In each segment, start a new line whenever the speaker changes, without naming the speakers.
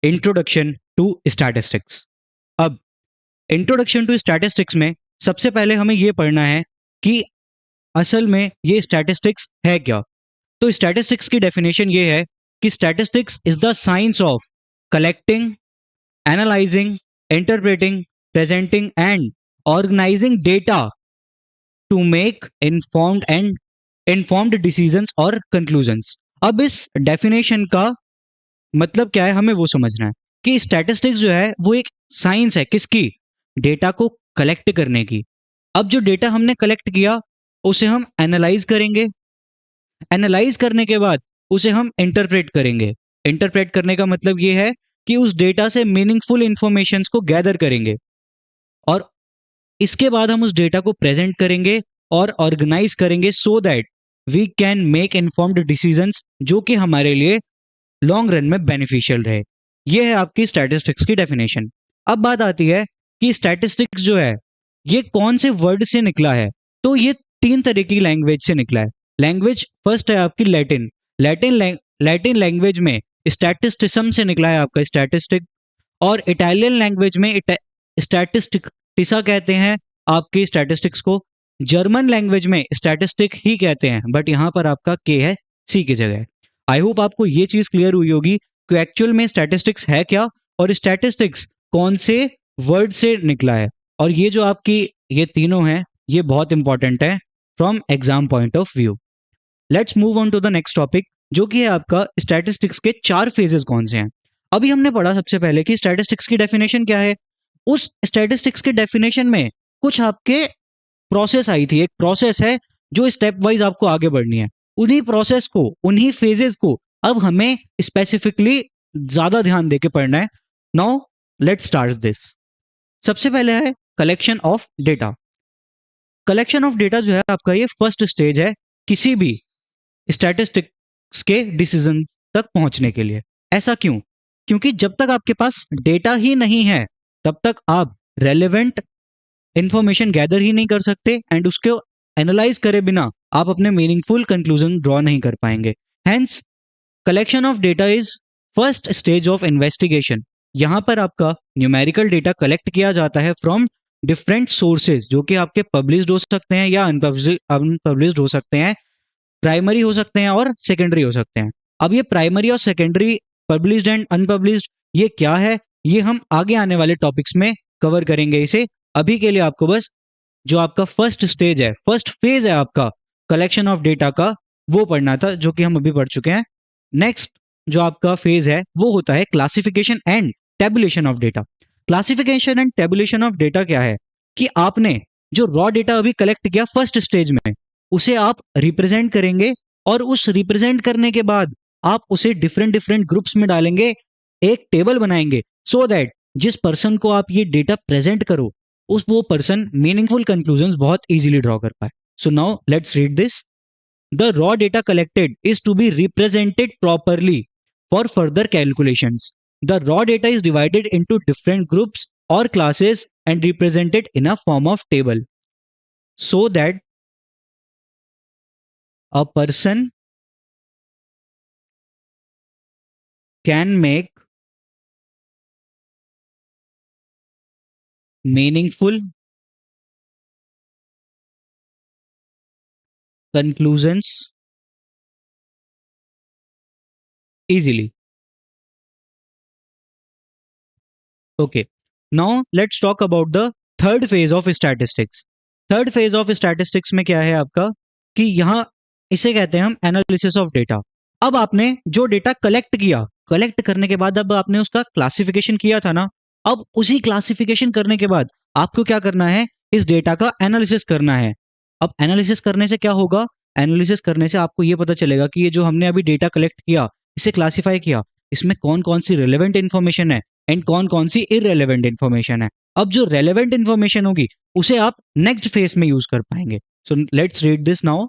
Introduction to statistics. अब introduction to statistics में सबसे पहले हमें ये पढ़ना है कि असल में ये स्टैटिस्टिक्स है क्या। तो स्टैटिस्टिक्स की डेफिनेशन ये है कि statistics is the science of collecting, analysing, interpreting, presenting and organising data to make informed decisions और कंक्लूजन्स। अब इस डेफिनेशन का मतलब क्या है हमें वो समझना है कि स्टैटिस्टिक्स जो है वो एक साइंस है किसकी, डेटा को कलेक्ट करने की। अब जो डेटा हमने कलेक्ट किया उसे हम एनालाइज करेंगे, एनालाइज करने के बाद उसे हम इंटरप्रेट करेंगे। इंटरप्रेट करने का मतलब ये है कि उस डेटा से मीनिंगफुल इंफॉर्मेशन को गैदर करेंगे और इसके बाद हम उस डेटा को प्रेजेंट करेंगे और ऑर्गेनाइज करेंगे so that we can make informed decisions जो कि हमारे लिए लॉन्ग रन में बेनिफिशियल रहे। ये है आपकी स्टैटिस्टिक्स की डेफिनेशन। अब बात आती है कि स्टैटिस्टिक्स जो है ये कौन से वर्ड से निकला है। तो ये 3 तरह की लैंग्वेज से निकला है। लैंग्वेज फर्स्ट है आपकी लैटिन। लैटिन लैंग्वेज में स्टैटिस्टिज्म से निकला है आपका स्टैटिस्टिक, और इटालियन लैंग्वेज में स्टैटिस्टिक्सा कहते हैं आपकी स्टैटिस्टिक्स को। जर्मन लैंग्वेज में स्टैटिस्टिक ही कहते हैं, बट यहाँ पर आपका के है सी की जगह। आई होप आपको ये चीज क्लियर हुई होगी कि एक्चुअल में स्टैटिस्टिक्स है क्या और स्टैटिस्टिक्स कौन से वर्ड से निकला है। और ये जो आपकी ये तीनों हैं ये बहुत इंपॉर्टेंट है from exam point of view. Let's move on to the next topic जो कि है आपका स्टैटिस्टिक्स के 4 फेजेस कौन से हैं। अभी हमने पढ़ा सबसे पहले कि स्टैटिस्टिक्स की डेफिनेशन क्या है। उस स्टैटिस्टिक्स के डेफिनेशन में कुछ आपके प्रोसेस आई थी, एक प्रोसेस है जो स्टेप वाइज आपको आगे बढ़नी है। उन्हीं प्रोसेस को, उन्हीं फेजेस को अब हमें स्पेसिफिकली ज्यादा ध्यान देके पढ़ना है। Now let's start this. सबसे पहले है collection of data. Collection of data जो है आपका ये फर्स्ट स्टेज है किसी भी स्टैटिस्टिक्स के डिसीजन तक पहुंचने के लिए। ऐसा क्यों? क्योंकि जब तक आपके पास डेटा ही नहीं है तब तक आप रेलेवेंट इंफॉर्मेशन गैदर ही नहीं कर सकते एंड उसको एनालाइज करे बिना आप अपने मीनिंगफुल कंक्लूजन ड्रॉ नहीं कर पाएंगे। Hence collection of data is first stage of investigation. यहां पर आपका न्यूमेरिकल डेटा कलेक्ट किया जाता है फ्रॉम डिफरेंट सोर्सेज जो कि आपके पब्लिश्ड हो सकते हैं या अनपब्लिश्ड हो सकते हैं, प्राइमरी हो सकते हैं और सेकेंडरी हो सकते हैं। अब ये प्राइमरी और सेकेंडरी, पब्लिश्ड एंड अनपब्लिश्ड, ये क्या है ये हम आगे आने वाले टॉपिक्स में कवर करेंगे इसे। अभी के लिए आपको बस जो आपका फर्स्ट स्टेज है, फर्स्ट फेज है आपका कलेक्शन ऑफ डेटा का, वो पढ़ना था जो कि हम अभी पढ़ चुके हैं। नेक्स्ट जो आपका फेज है वो होता है classification and tabulation of data. Classification and tabulation of data क्या है कि आपने जो रॉ डेटा अभी कलेक्ट किया फर्स्ट स्टेज में उसे आप रिप्रेजेंट करेंगे और उस रिप्रेजेंट करने के बाद आप उसे डिफरेंट डिफरेंट ग्रुप्स में डालेंगे, एक टेबल बनाएंगे सो दैट जिस पर्सन को आप ये डेटा प्रेजेंट करो उस वो पर्सन मीनिंगफुल कंक्लूजंस बहुत इजीली ड्रॉ कर पाए। So now let's read this. The raw data collected is to be represented properly for further calculations. The raw data is divided into different groups और classes and represented in a form of table so that a person can make meaningful conclusions easily. Okay, now let's talk about the third phase of statistics. Third phase of statistics में क्या है आपका कि यहां इसे कहते हैं हम एनालिसिस ऑफ डेटा। अब आपने जो डेटा कलेक्ट किया, कलेक्ट करने के बाद अब आपने उसका क्लासिफिकेशन किया था ना, अब उसी क्लासिफिकेशन करने के बाद आपको क्या करना है, इस डेटा का एनालिसिस करना है। अब एनालिसिस करने से क्या होगा, एनालिसिस करने से आपको ये पता चलेगा कि ये जो हमने अभी डेटा कलेक्ट किया, इसे क्लासिफाई किया, इसमें कौन कौन सी रिलेवेंट इंफॉर्मेशन है एंड कौन कौन सी इररिलेवेंट इंफॉर्मेशन है। अब जो रेलेवेंट इंफॉर्मेशन होगी उसे आप नेक्स्ट फेज में यूज कर पाएंगे। So let's read this now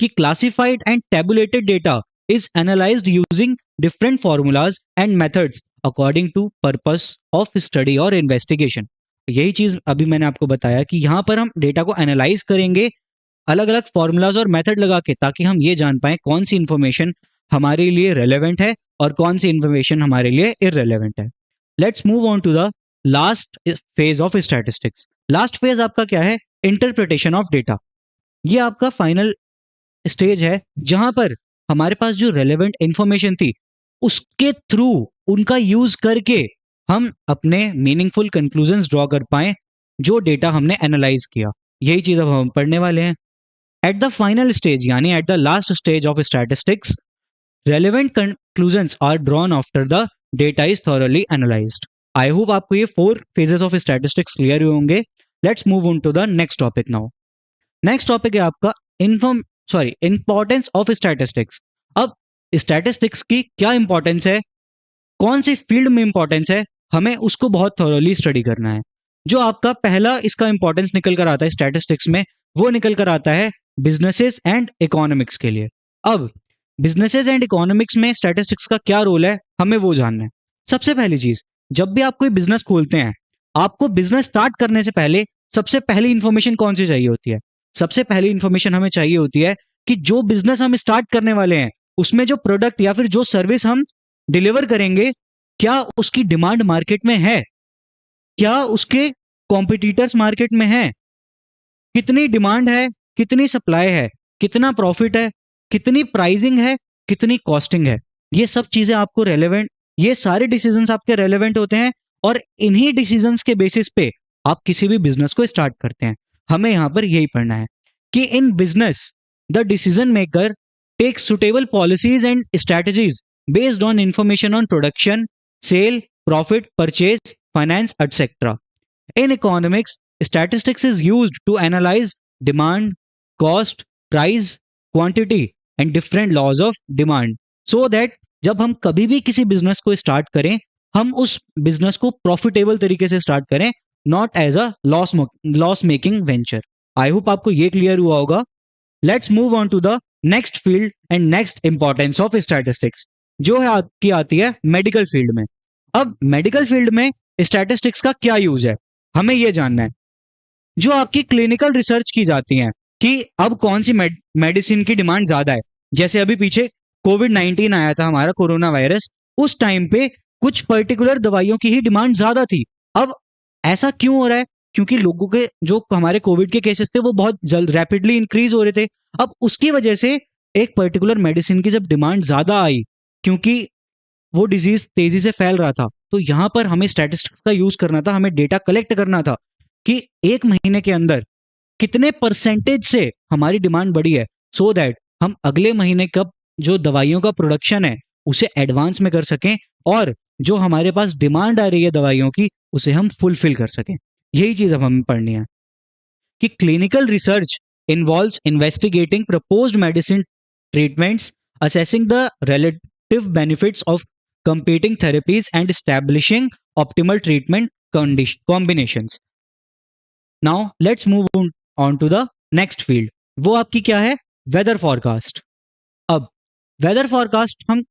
कि classified and tabulated data is analysed using different formulas and methods according to purpose of study और इन्वेस्टिगेशन। यही चीज अभी मैंने आपको बताया कि यहां पर हम डेटा को एनालाइज करेंगे अलग अलग फॉर्मूलाज और मेथड लगा के, ताकि हम ये जान पाए कौन सी इंफॉर्मेशन हमारे लिए रेलेवेंट है और कौन सी इंफॉर्मेशन हमारे लिए इररेलेवेंट है। Let's move on to the last phase of statistics. Last phase आपका क्या है? Interpretation of data. ये आपका फाइनल स्टेज है जहां पर हमारे पास जो रेलेवेंट इंफॉर्मेशन थी उसके थ्रू, उनका यूज करके हम अपने मीनिंगफुल कंक्लूजन्स ड्रॉ कर पाए जो डेटा हमने एनालाइज किया। यही चीज अब हम पढ़ने वाले हैं। एट द फाइनल स्टेज यानी at the last stage of statistics, relevant conclusions are drawn after the data is thoroughly analyzed. I hope आपको ये 4 phases of statistics clear हुए होंगे. Let's move on to the next topic now. Next topic है आपका importance of statistics. अब statistics की क्या importance है, कौन सी फील्ड में importance है, हमें उसको बहुत thoroughly study करना है। जो आपका पहला इसका importance निकल कर आता है statistics में, वो निकल कर आता है businesses and economics के लिए। अब बिजनेसेस एंड इकोनॉमिक्स में स्टैटिस्टिक्स का क्या रोल है, हमें वो जानना है। सबसे पहली चीज, जब भी आप कोई बिजनेस खोलते हैं, आपको बिजनेस स्टार्ट करने से पहले सबसे पहली इंफॉर्मेशन कौन सी चाहिए होती है? सबसे पहली इंफॉर्मेशन हमें चाहिए होती है कि जो बिजनेस हम स्टार्ट करने वाले हैं उसमें जो प्रोडक्ट या फिर जो सर्विस हम डिलीवर करेंगे, क्या उसकी डिमांड मार्केट में है, क्या उसके कॉम्पिटिटर्स मार्केट में है, कितनी डिमांड है, कितनी सप्लाई है, कितना प्रॉफिट है, कितनी प्राइसिंग है, कितनी कॉस्टिंग है। ये सब चीजें आपको रेलेवेंट, ये सारे डिसीजंस आपके रेलेवेंट होते हैं और इन्हीं डिसीजंस के बेसिस पे आप किसी भी बिजनेस को स्टार्ट करते हैं। हमें यहां पर यही पढ़ना है कि in business the decision maker take suitable policies and strategies based on information on production, sale, profit, purchase, finance etcetera. In economics, statistics is used to analyze demand, cost, price, quantity and different laws of demand so that जब हम कभी भी किसी business को start करें, हम उस business को प्रॉफिटेबल तरीके से स्टार्ट करें, not as a loss making venture. I hope आपको ये क्लियर हुआ होगा। Let's move on to the next field and next importance of statistics, जो है आपकी आती है मेडिकल फील्ड में। अब मेडिकल फील्ड में स्टैटिस्टिक्स का क्या यूज है, हमें यह जानना है। जो आपकी क्लिनिकल रिसर्च की जाती है कि अब कौन सी मेडिसिन की डिमांड ज्यादा है, जैसे अभी पीछे कोविड-19 आया था हमारा कोरोना वायरस, उस टाइम पे कुछ पर्टिकुलर दवाइयों की ही डिमांड ज्यादा थी। अब ऐसा क्यों हो रहा है? क्योंकि लोगों के जो हमारे कोविड के केसेस थे वो बहुत जल्द रैपिडली इंक्रीज हो रहे थे। अब उसकी वजह से एक पर्टिकुलर मेडिसिन की जब डिमांड ज्यादा आई, क्योंकि वो डिजीज तेजी से फैल रहा था, तो यहां पर हमें स्टैटिस्टिक्स का यूज करना था, हमें डेटा कलेक्ट करना था कि एक महीने के अंदर कितने परसेंटेज से हमारी डिमांड बढ़ी है, सो दैट हम अगले महीने कब जो दवाइयों का प्रोडक्शन है उसे एडवांस में कर सकें और जो हमारे पास डिमांड आ रही है दवाइयों की उसे हम फुलफिल कर सकें। यही चीज अब हमें पढ़नी है कि clinical research involves investigating proposed medicine treatments, assessing the relative benefits of competing therapies and establishing optimal treatment combinations. Now let's move on to the next field. वो आपकी क्या है? Weather forecast. अब वेदर फॉरकास्ट हम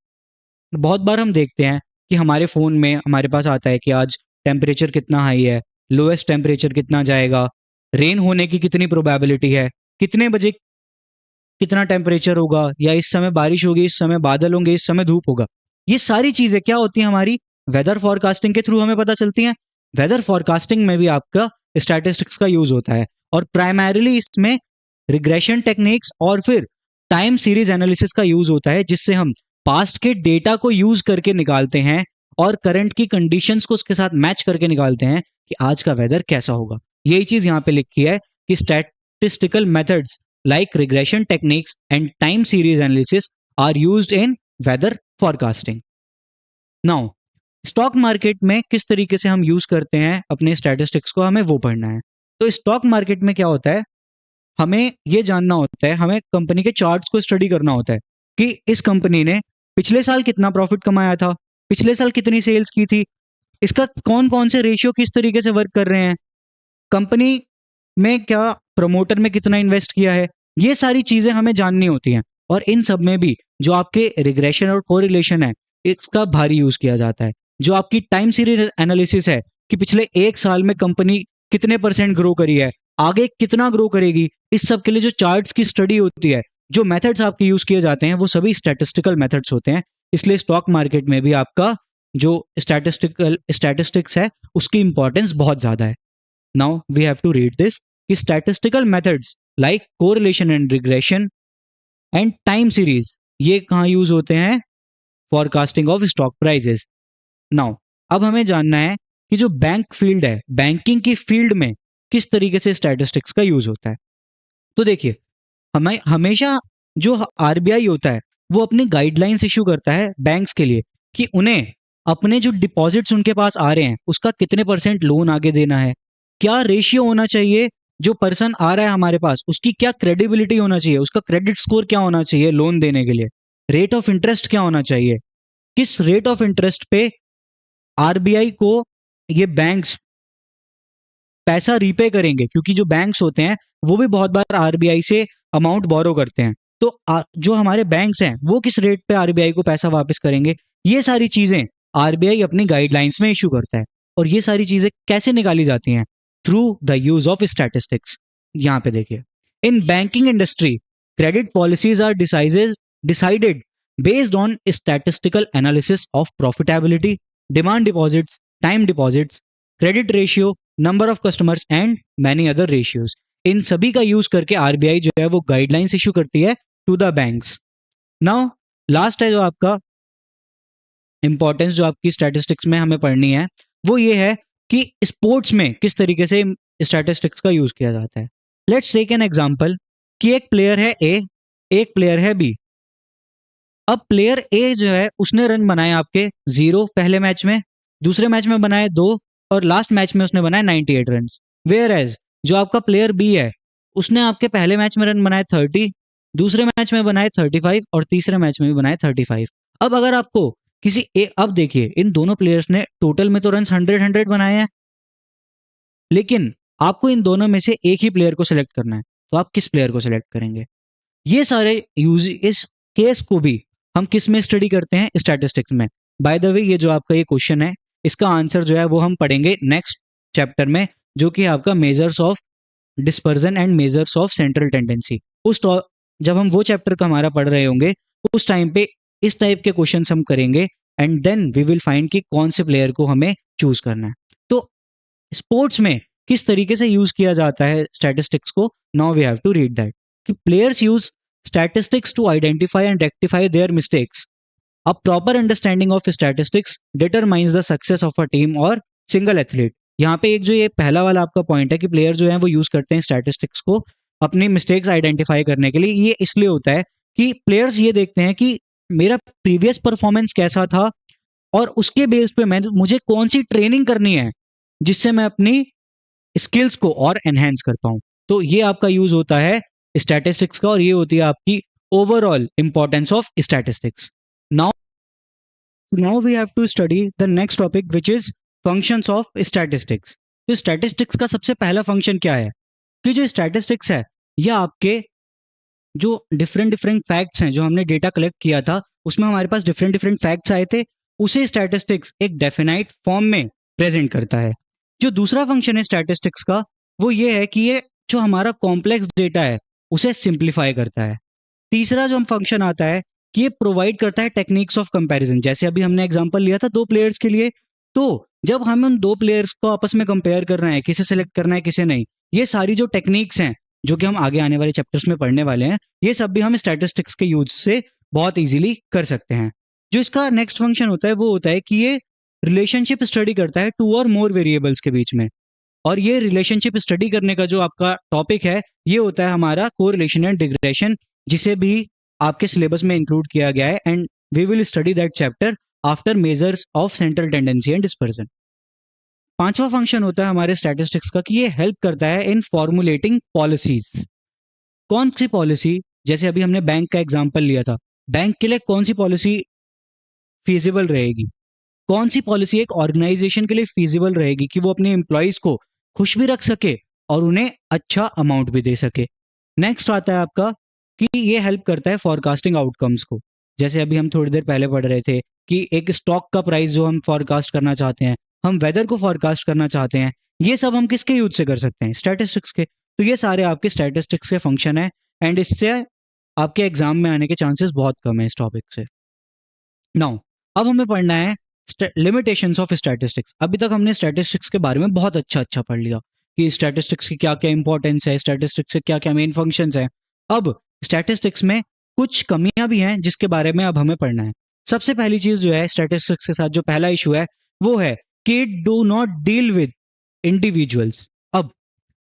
बहुत बार हम देखते हैं कि हमारे फोन में हमारे पास आता है कि आज टेम्परेचर कितना हाई है, लोएस्ट टेम्परेचर कितना जाएगा, रेन होने की कितनी प्रोबेबिलिटी है, कितने बजे कितना टेम्परेचर होगा, या इस समय बारिश होगी, इस समय बादल होंगे, इस समय धूप होगा। ये सारी चीजें क्या होती हैं? हमारी वेदर फॉरकास्टिंग के थ्रू हमें पता चलती हैं। वेदर फॉरकास्टिंग में भी आपका स्टैटिस्टिक्स का यूज होता है और प्राइमरीली इसमें रिग्रेशन टेक्निक्स और फिर टाइम सीरीज एनालिसिस का यूज होता है, जिससे हम पास्ट के डेटा को यूज करके निकालते हैं और करंट की कंडीशंस को उसके साथ मैच करके निकालते हैं कि आज का वेदर कैसा होगा। यही चीज यहाँ पे लिखी है कि statistical methods like regression techniques and time series analysis are used in weather forecasting. Now, stock market में किस तरीके से हम यूज करते हैं अपने स्टैटिस्टिक्स को, हमें वो पढ़ना है। तो स्टॉक मार्केट में क्या होता है, हमें ये जानना होता है, हमें कंपनी के चार्ट्स को स्टडी करना होता है कि इस कंपनी ने पिछले साल कितना प्रॉफिट कमाया था, पिछले साल कितनी सेल्स की थी, इसका कौन कौन से रेशियो किस तरीके से वर्क कर रहे हैं, कंपनी में क्या प्रमोटर में कितना इन्वेस्ट किया है। ये सारी चीजें हमें जाननी होती हैं और इन सब में भी जो आपके रिग्रेशन और कोरिलेशन है इसका भारी यूज किया जाता है। जो आपकी टाइम सीरीज एनालिसिस है कि पिछले एक साल में कंपनी कितने % ग्रो करी है, आगे कितना ग्रो करेगी, इस सब के लिए जो चार्ट्स की स्टडी होती है जो मेथड्स आपके यूज किए जाते हैं वो सभी स्टैटिस्टिकल मेथड्स होते हैं, इसलिए स्टॉक मार्केट में भी आपका जो स्टैटिस्टिक्स है उसकी इंपॉर्टेंस बहुत ज्यादा है. Now we have to read this कि statistical methods like correlation and regression and time series ये कहाँ यूज होते हैं? Forecasting of stock prices. Now अब हमें जानना है कि जो बैंक फील्ड है, बैंकिंग की फील्ड में किस तरीके से स्टैटिस्टिक्स का यूज होता है. तो देखिए, हमें हमेशा जो आरबीआई होता है वो अपनी गाइडलाइंस इशू करता है बैंक्स के लिए कि उन्हें अपने जो डिपॉजिट्स उनके पास आ रहे हैं उसका कितने परसेंट लोन आगे देना है, क्या रेशियो होना चाहिए, जो पर्सन आ रहा है हमारे पास उसकी क्या क्रेडिबिलिटी होना चाहिए, उसका क्रेडिट स्कोर क्या होना चाहिए लोन देने के लिए, रेट ऑफ इंटरेस्ट क्या होना चाहिए, किस रेट ऑफ इंटरेस्ट पे आरबीआई को ये बैंक्स पैसा रीपे करेंगे, क्योंकि जो बैंक्स होते हैं वो भी बहुत बार आरबीआई से अमाउंट बोरो करते हैं. तो जो हमारे बैंक्स हैं वो किस रेट पे आरबीआई को पैसा वापस करेंगे, ये सारी चीजें आरबीआई अपनी गाइडलाइंस में इशू करता है. और ये सारी चीजें कैसे निकाली जाती हैं? Through the use of statistics. यहाँ पे देखिए, in banking industry credit policies are decided based on statistical analysis of profitability, demand deposits, time deposits, credit ratio, number of customers and many other ratios. इन सभी का use करके RBI जो है वो गाइडलाइंस इशू करती है to the banks. Now last है जो आपका इंपॉर्टेंस जो आपकी स्टैटिस्टिक्स में हमें पढ़नी है वो ये है कि स्पोर्ट्स में किस तरीके से स्टैटिस्टिक्स का यूज किया जाता है. लेट्स टेक एन एग्जांपल कि एक प्लेयर है ए, एक प्लेयर है बी. अब प्लेयर ए जो है उसने रन बनाए आपके 0 पहले मैच में, दूसरे मैच में बनाए 2 और लास्ट मैच में उसने बनाए 98 रन. वेयर एज जो आपका प्लेयर बी है उसने आपके पहले मैच में रन बनाए 30, दूसरे मैच में बनाए 35 और तीसरे मैच में भी बनाए 35. अब अगर आपको अब देखिए, इन दोनों प्लेयर्स ने टोटल में तो रन 100 बनाए हैं, लेकिन आपको इन दोनों में से एक ही प्लेयर को सिलेक्ट करना है, तो आप किस प्लेयर को सिलेक्ट करेंगे? ये सारे यूज इस केस को भी हम किस में स्टडी करते हैं? स्टैटिस्टिक्स में. बाय द वे, ये जो आपका ये क्वेश्चन है इसका आंसर जो है वो हम पढ़ेंगे नेक्स्ट चैप्टर में, जो कि आपका measures of dispersion and measures of central tendency. जब हम वो चैप्टर का हमारा पढ़ रहे होंगे उस टाइम पे इस टाइप के क्वेश्चंस हम करेंगे and then we will find कि कौन से प्लेयर को हमें चूज करना है. तो स्पोर्ट्स में किस तरीके से यूज किया जाता है स्टैटिस्टिक्स को? Now we have to read that कि players use statistics to identify and rectify their mistakes. A proper understanding of statistics determines the success of a team or single athlete. यहाँ पे एक जो ये पहला वाला आपका पॉइंट है कि प्लेयर जो है वो यूज करते हैं स्टैटिस्टिक्स को अपनी मिस्टेक्स आइडेंटिफाई करने के लिए. ये इसलिए होता है कि प्लेयर्स ये देखते हैं कि मेरा प्रीवियस परफॉर्मेंस कैसा था और उसके बेस पे मुझे कौन सी ट्रेनिंग करनी है जिससे मैं अपनी स्किल्स को और एनहेंस कर पाऊं. तो ये आपका यूज होता है स्टैटिस्टिक्स का और ये होती है आपकी overall importance of statistics. Now we have to study the next topic which is functions of statistics. तो स्टैटिस्टिक्स का सबसे पहला फंक्शन क्या है? कि जो स्टैटिस्टिक्स है ये आपके जो डिफरेंट फैक्ट्स हैं जो हमने डेटा कलेक्ट किया था उसमें हमारे पास डिफरेंट फैक्ट्स आए थे, उसे स्टैटिस्टिक्स एक डेफिनाइट फॉर्म में प्रेजेंट करता है. जो दूसरा फंक्शन है स्टैटिस्टिक्स का वो ये है कि ये जो हमारा कॉम्प्लेक्स डेटा है उसे सिंप्लीफाई करता है. तीसरा जो हम फंक्शन आता है कि ये प्रोवाइड करता है टेक्निक्स ऑफ कंपैरिजन. जैसे अभी हमने एग्जांपल लिया था 2 प्लेयर्स के लिए, तो जब हम उन 2 प्लेयर्स को आपस में कंपेयर करना है, किसे सिलेक्ट करना है किसे नहीं, ये सारी जो टेक्निक्स हैं जो कि हम आगे आने वाले चैप्टर्स में पढ़ने वाले हैं, ये सब भी हम स्टैटिस्टिक्स के यूज से बहुत इजीली कर सकते हैं. जो इसका नेक्स्ट फंक्शन होता है वो होता है कि ये रिलेशनशिप स्टडी करता है 2 और मोर वेरिएबल्स के बीच में. और ये रिलेशनशिप स्टडी करने का जो आपका टॉपिक है ये होता है हमारा कोरिलेशन एंड रिग्रेशन, जिसे भी आपके सिलेबस में इंक्लूड किया गया है and we will study that chapter after measures of central tendency and dispersion. पांचवा फंक्शन होता है हमारे स्टैटिस्टिक्स का कि ये हेल्प करता है इन फॉर्मुलेटिंग पॉलिसीज. कौन सी पॉलिसी? जैसे अभी हमने बैंक का एग्जांपल लिया था, बैंक के लिए कौन सी पॉलिसी फीजिबल रहेगी, कौन सी पॉलिसी एक ऑर्गेनाइजेशन के लिए फीजिबल रहेगी कि वो अपने एम्प्लॉइज को खुश भी रख सके और उन्हें अच्छा अमाउंट भी दे सके. नेक्स्ट आता है आपका कि ये हेल्प करता है फॉरकास्टिंग आउटकम्स को. जैसे अभी हम थोड़ी देर पहले पढ़ रहे थे कि एक स्टॉक का प्राइस जो हम फॉरकास्ट करना चाहते हैं, हम वेदर को फॉरकास्ट करना चाहते हैं, ये सब हम किसके यूज से कर सकते हैं? स्टैटिस्टिक्स के. तो ये सारे आपके स्टैटिस्टिक्स के फंक्शन है एंड इससे आपके एग्जाम में आने के चांसेस बहुत कम है इस टॉपिक से। नाउ अब हमें पढ़ना है लिमिटेशंस ऑफ स्टैटिस्टिक्स। अभी तक हमने स्टैटिस्टिक्स के बारे में बहुत अच्छा पढ़ लिया कि स्टैटिस्टिक्स की क्या क्या इंपॉर्टेंस है, स्टैटिस्टिक्स के क्या क्या मेन फंक्शंस हैं। अब स्टैटिस्टिक्स में कुछ कमियां भी हैं जिसके बारे में अब हमें पढ़ना है। सबसे पहली चीज जो है स्टैटिस्टिक्स के साथ जो पहला इशू है वो है कि it do not deal with individuals. अब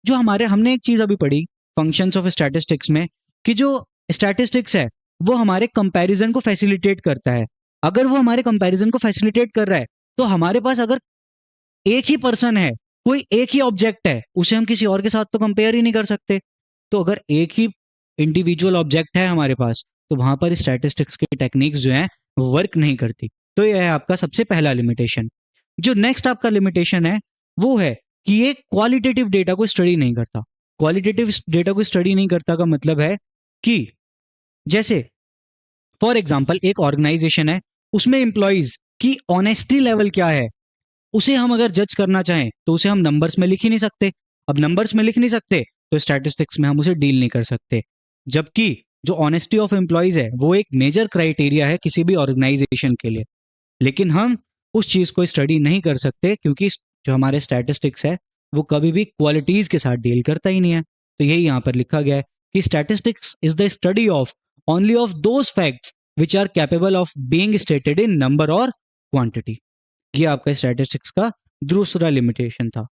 जो हमारे हमने एक चीज अभी पढ़ी फंक्शंस ऑफ स्टैटिस्टिक्स में कि जो स्टैटिस्टिक्स है वो हमारे कंपैरिजन को फैसिलिटेट करता है। अगर वो हमारे कंपैरिजन को फैसिलिटेट कर रहा है तो हमारे पास अगर एक ही पर्सन है, कोई एक ही ऑब्जेक्ट है, उसे हम किसी और के साथ तो कंपेयर ही नहीं कर सकते। तो अगर एक ही इंडिविजुअल ऑब्जेक्ट है हमारे पास तो वहां पर स्टैटिस्टिक्स की टेक्निक्स जो है वर्क नहीं करती। तो यह है आपका सबसे पहला लिमिटेशन। जो नेक्स्ट आपका लिमिटेशन है वो है कि ये क्वालिटेटिव डेटा को स्टडी नहीं करता। क्वालिटेटिव डेटा को स्टडी नहीं करता का मतलब है कि जैसे फॉर एग्जाम्पल एक ऑर्गेनाइजेशन है, उसमें एम्प्लॉइज की ऑनेस्टी लेवल क्या है उसे हम अगर जज करना चाहें तो उसे हम नंबर्स में लिख ही नहीं सकते। अब नंबर्स में लिख नहीं सकते तो स्टैटिस्टिक्स में हम उसे डील नहीं कर सकते। जबकि जो ऑनेस्टी ऑफ एम्प्लॉइज है वो एक मेजर क्राइटेरिया है किसी भी ऑर्गेनाइजेशन के लिए, लेकिन हम उस चीज को स्टडी नहीं कर सकते क्योंकि जो हमारे स्टैटिस्टिक्स है वो कभी भी क्वालिटीज के साथ डील करता ही नहीं है। तो यही यहाँ पर लिखा गया है कि statistics is the study of only of those facts which are capable of being stated in number और क्वांटिटी। ये आपका स्टैटिस्टिक्स का दूसरा लिमिटेशन था।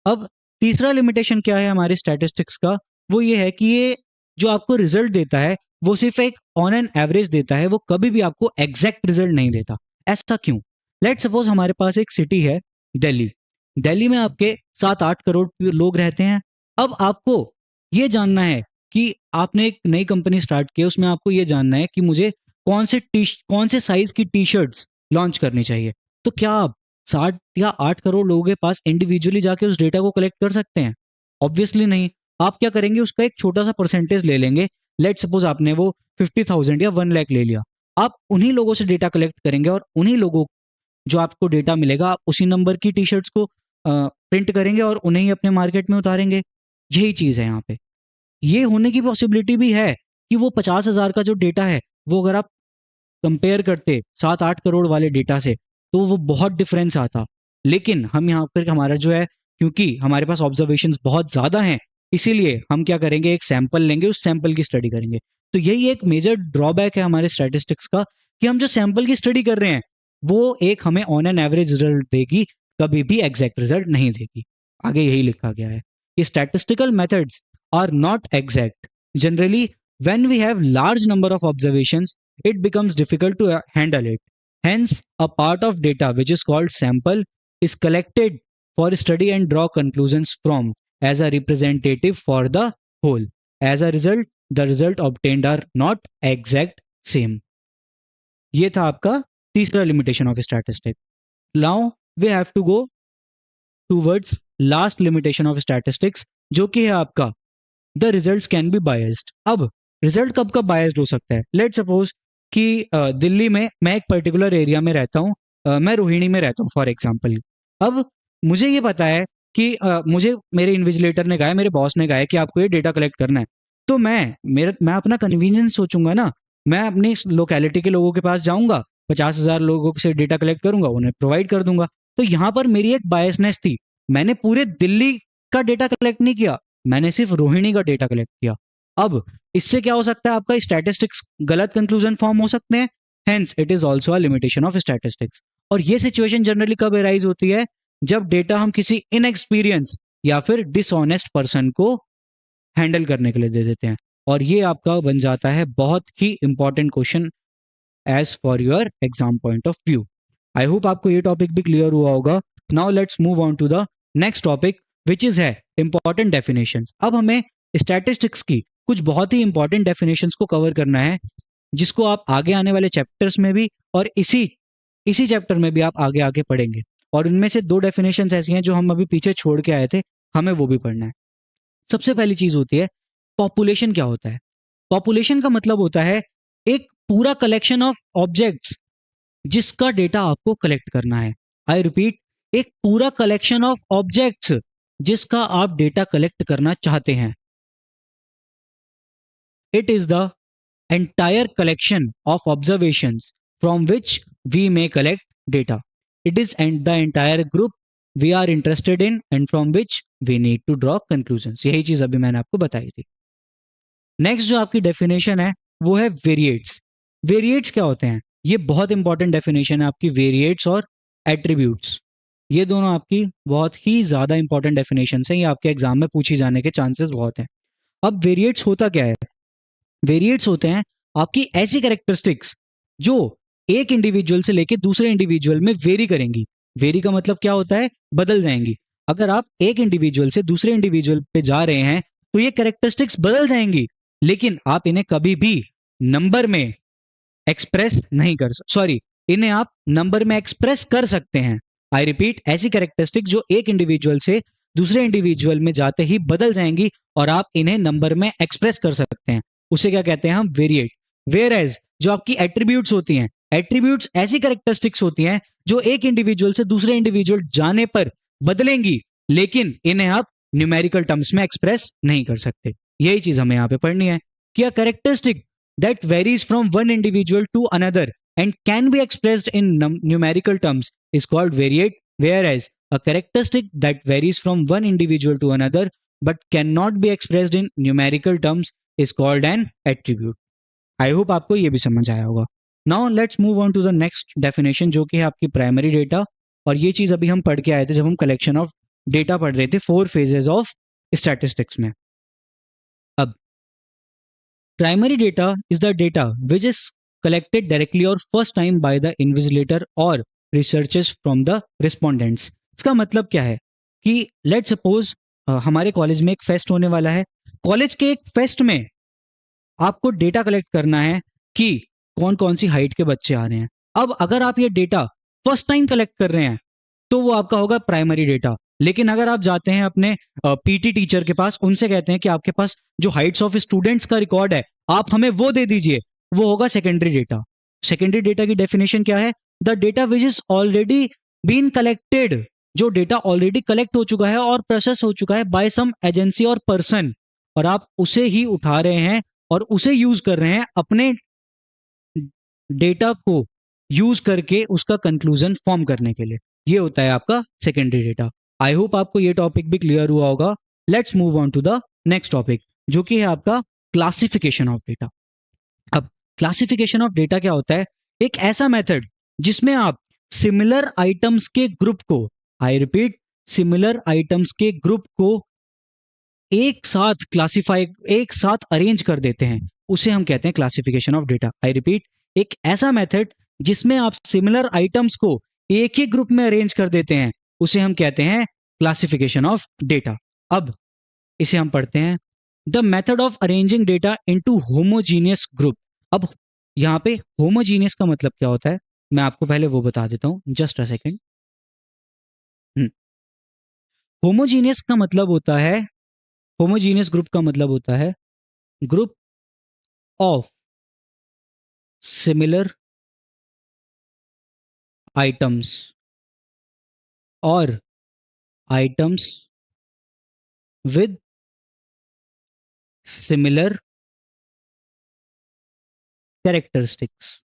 अब तीसरा लिमिटेशन क्या है हमारे स्टैटिस्टिक्स का, वो ये है कि ये जो आपको रिजल्ट देता है वो सिर्फ एक ऑन एन एवरेज देता है, वो कभी भी आपको एग्जैक्ट रिजल्ट नहीं देता। ऐसा क्यों? लेट सपोज हमारे पास एक सिटी है दिल्ली। दिल्ली में आपके 7-8 करोड़ लोग रहते हैं। अब आपको ये जानना है कि आपने एक नई कंपनी स्टार्ट की, उसमें आपको ये जानना है कि मुझे कौन से साइज की टी शर्ट्स लॉन्च करनी चाहिए। तो क्या आप 7 या 8 करोड़ लोगों के पास इंडिविजुअली जाके उस डेटा को कलेक्ट कर सकते हैं? ऑब्वियसली नहीं। आप क्या करेंगे, उसका एक छोटा सा परसेंटेज ले लेंगे। लेट सपोज आपने वो 50,000 या 1 लाख ले लिया। आप उन्हीं लोगों से डेटा कलेक्ट करेंगे और उन्हीं लोगों जो आपको डेटा मिलेगा आप उसी नंबर की टी शर्ट्स को प्रिंट करेंगे और उन्हें ही अपने मार्केट में उतारेंगे। यही चीज है यहाँ पे। ये होने की पॉसिबिलिटी भी है कि वो 50,000 का जो डेटा है वो अगर आप कंपेयर करते 7-8 करोड़ वाले डेटा से तो वो बहुत डिफरेंस आता। लेकिन हम यहाँ पर हमारा जो है, क्योंकि हमारे पास ऑब्जर्वेशंस बहुत ज्यादा हैं, इसीलिए हम क्या करेंगे, एक सैंपल लेंगे, उस सैंपल की स्टडी करेंगे। तो यही एक मेजर ड्रॉबैक है हमारे स्टैटिस्टिक्स का कि हम जो सैंपल की स्टडी कर रहे हैं वो एक हमें ऑन एन एवरेज रिजल्ट देगी, कभी भी एग्जैक्ट रिजल्ट नहीं देगी। आगे यही लिखा गया है कि statistical methods are not exact generally when we have large number of observations it becomes difficult to handle it. Hence, a part of data which is called sample is collected for study and draw conclusions from as a representative for the whole. As a result, the result obtained are not exact same. ये था आपका तीसरा limitation of statistic. Now we have to go towards last limitation of statistics जो कि है आपका the results can be biased. अब result कब कब बायस्ड हो सकता है? लेट सपोज कि दिल्ली में मैं एक पर्टिकुलर एरिया में रहता हूँ, मैं रोहिणी में रहता हूँ फॉर एग्जांपल। अब मुझे ये पता है कि मुझे मेरे इन्विजिलेटर ने कहा है, मेरे बॉस ने कहा है कि आपको ये डेटा कलेक्ट करना है। तो मैं अपना कन्वीनियंस सोचूंगा ना, मैं अपनी लोकेलिटी के लोगों के पास जाऊंगा, 50,000 लोगों से डेटा कलेक्ट करूंगा, उन्हें प्रोवाइड कर दूंगा। तो यहाँ पर मेरी एक बायसनेस थी, मैंने पूरे दिल्ली का डेटा कलेक्ट नहीं किया, मैंने सिर्फ रोहिणी का डेटा कलेक्ट किया। अब इससे क्या हो सकता है, आपका स्टैटिस्टिक्स गलत कंक्लूजन फॉर्म हो सकते हैं। Hence it is also a limitation of statistics. और ये सिचुएशन जनरली कब अराइज होती है? जब डेटा हम किसी इनएक्सपीरियंस या फिर डिसऑनेस्ट पर्सन को हैंडल करने के लिए दे देते हैं। और ये आपका बन जाता है बहुत ही important question as for your exam point of view. I hope आपको ये टॉपिक भी क्लियर हुआ होगा। Now let's move on to the next topic which is है इंपॉर्टेंट डेफिनेशंस। अब हमें स्टैटिस्टिक्स की कुछ बहुत ही इंपॉर्टेंट डेफिनेशंस को कवर करना है, जिसको आप आगे आने वाले चैप्टर्स में भी और इसी चैप्टर में भी आप आगे आगे पढ़ेंगे। और उनमें से 2 डेफिनेशंस ऐसी हैं जो हम अभी पीछे छोड़ के आए थे, हमें वो भी पढ़ना है। सबसे पहली चीज होती है पॉपुलेशन। क्या होता है? पॉपुलेशन का मतलब होता है एक पूरा कलेक्शन ऑफ ऑब्जेक्ट्स जिसका डेटा आपको कलेक्ट करना है। आई रिपीट, एक पूरा कलेक्शन ऑफ ऑब्जेक्ट्स जिसका आप डेटा कलेक्ट करना चाहते हैं। It is the entire collection of observations from which we may collect data. It is the entire group we are interested in and from which we need to draw conclusions. यही चीज अभी मैंने आपको बताई थी. नेक्स्ट जो आपकी definition है वो है वेरिएट्स. वेरिएट्स क्या होते हैं? ये बहुत इंपॉर्टेंट डेफिनेशन है आपकी, वेरिएट्स और एट्रीब्यूट्स. ये दोनों आपकी बहुत ही ज्यादा इंपॉर्टेंट डेफिनेशन हैं, ये आपके एग्जाम में पूछी जाने के चांसेस बहुत हैं. अब वेरिएट्स होता क्या है? वेरिएट्स होते हैं आपकी ऐसी कैरेक्टरिस्टिक्स जो एक इंडिविजुअल से लेके दूसरे इंडिविजुअल में वेरी करेंगी. वेरी का मतलब क्या होता है? बदल जाएंगी. अगर आप एक इंडिविजुअल से दूसरे इंडिविजुअल पे जा रहे हैं तो ये कैरेक्टरिस्टिक्स बदल जाएंगी, लेकिन आप इन्हें कभी भी नंबर में एक्सप्रेस नहीं कर सॉरी इन्हें आप नंबर में एक्सप्रेस कर सकते हैं. आई रिपीट, ऐसी कैरेक्टरिस्टिक जो एक इंडिविजुअल से दूसरे इंडिविजुअल में जाते ही बदल जाएंगी और आप इन्हें नंबर में एक्सप्रेस कर सकते हैं, उसे क्या कहते हैं हम? वेरिएट. वेयर एज जो आपकी एट्रीब्यूट्स होती हैं, एट्रीब्यूट्स ऐसी कैरेक्टरिस्टिक्स होती हैं जो एक इंडिविजुअल से दूसरे इंडिविजुअल जाने पर बदलेंगी, लेकिन इन्हें आप न्यूमेरिकल टर्म्स में एक्सप्रेस नहीं कर सकते. यही चीज हमें यहां पे पढ़नी है कि a characteristic that varies from one individual to another and can be expressed in numerical terms is called variate, whereas a characteristic that varies from one individual to another but cannot be expressed in numerical terms is called an attribute. I hope आपको ये भी समझ आया होगा. Now let's move on to the next definition जो कि है आपकी प्राइमरी डेटा. और ये चीज अभी हम पढ़ के आए थे जब हम कलेक्शन ऑफ डेटा पढ़ रहे थे 4 phases ऑफ स्टैटिस्टिक्स में. अब primary data is the data which is collected directly or first time by the invigilator or researchers from the respondents. इसका मतलब क्या है कि let's suppose हमारे कॉलेज में एक फेस्ट होने वाला है. कॉलेज के एक फेस्ट में आपको डेटा कलेक्ट करना है कि कौन कौन सी हाइट के बच्चे आ रहे हैं. अब अगर आप ये डेटा फर्स्ट टाइम कलेक्ट कर रहे हैं तो वो आपका होगा प्राइमरी डेटा. लेकिन अगर आप जाते हैं अपने पीटी टीचर के पास, उनसे कहते हैं कि आपके पास जो हाइट्स ऑफ स्टूडेंट्स का रिकॉर्ड है आप हमें वो दे दीजिए, वो होगा सेकेंडरी डेटा. सेकेंडरी डेटा की डेफिनेशन क्या है? The data which is already been collected, जो डेटा ऑलरेडी कलेक्ट हो चुका है और प्रोसेस हो चुका है बाय सम एजेंसी और पर्सन, और आप उसे ही उठा रहे हैं और उसे यूज कर रहे हैं अपने डेटा को यूज करके उसका कंक्लूजन फॉर्म करने के लिए. ये होता है आपका सेकेंडरी डेटा. आई होप आपको ये टॉपिक भी क्लियर हुआ होगा. Let's move on to the next topic जो कि है आपका क्लासिफिकेशन ऑफ डेटा. अब क्लासिफिकेशन ऑफ डेटा क्या होता है? एक ऐसा मेथड जिसमें आप सिमिलर आइटम्स के ग्रुप को, आई रिपीट, सिमिलर आइटम्स के ग्रुप को एक साथ क्लासिफाई, एक साथ अरेंज कर देते हैं, उसे हम कहते हैं classification of data. I repeat, एक ऐसा मेथड जिसमें आप सिमिलर आइटम्स को एक ही ग्रुप में अरेंज कर देते हैं, उसे हम कहते हैं क्लासिफिकेशन ऑफ डेटा. अब इसे हम पढ़ते हैं. The method of arranging data into homogeneous group. अब यहां पे होमोजीनियस का मतलब क्या होता है मैं आपको पहले वो बता देता हूं. Just a second. होमोजीनियस का मतलब होता है, होमोजीनियस ग्रुप का मतलब होता है ग्रुप ऑफ सिमिलर आइटम्स और आइटम्स विद सिमिलर कैरेक्टरिस्टिक्स.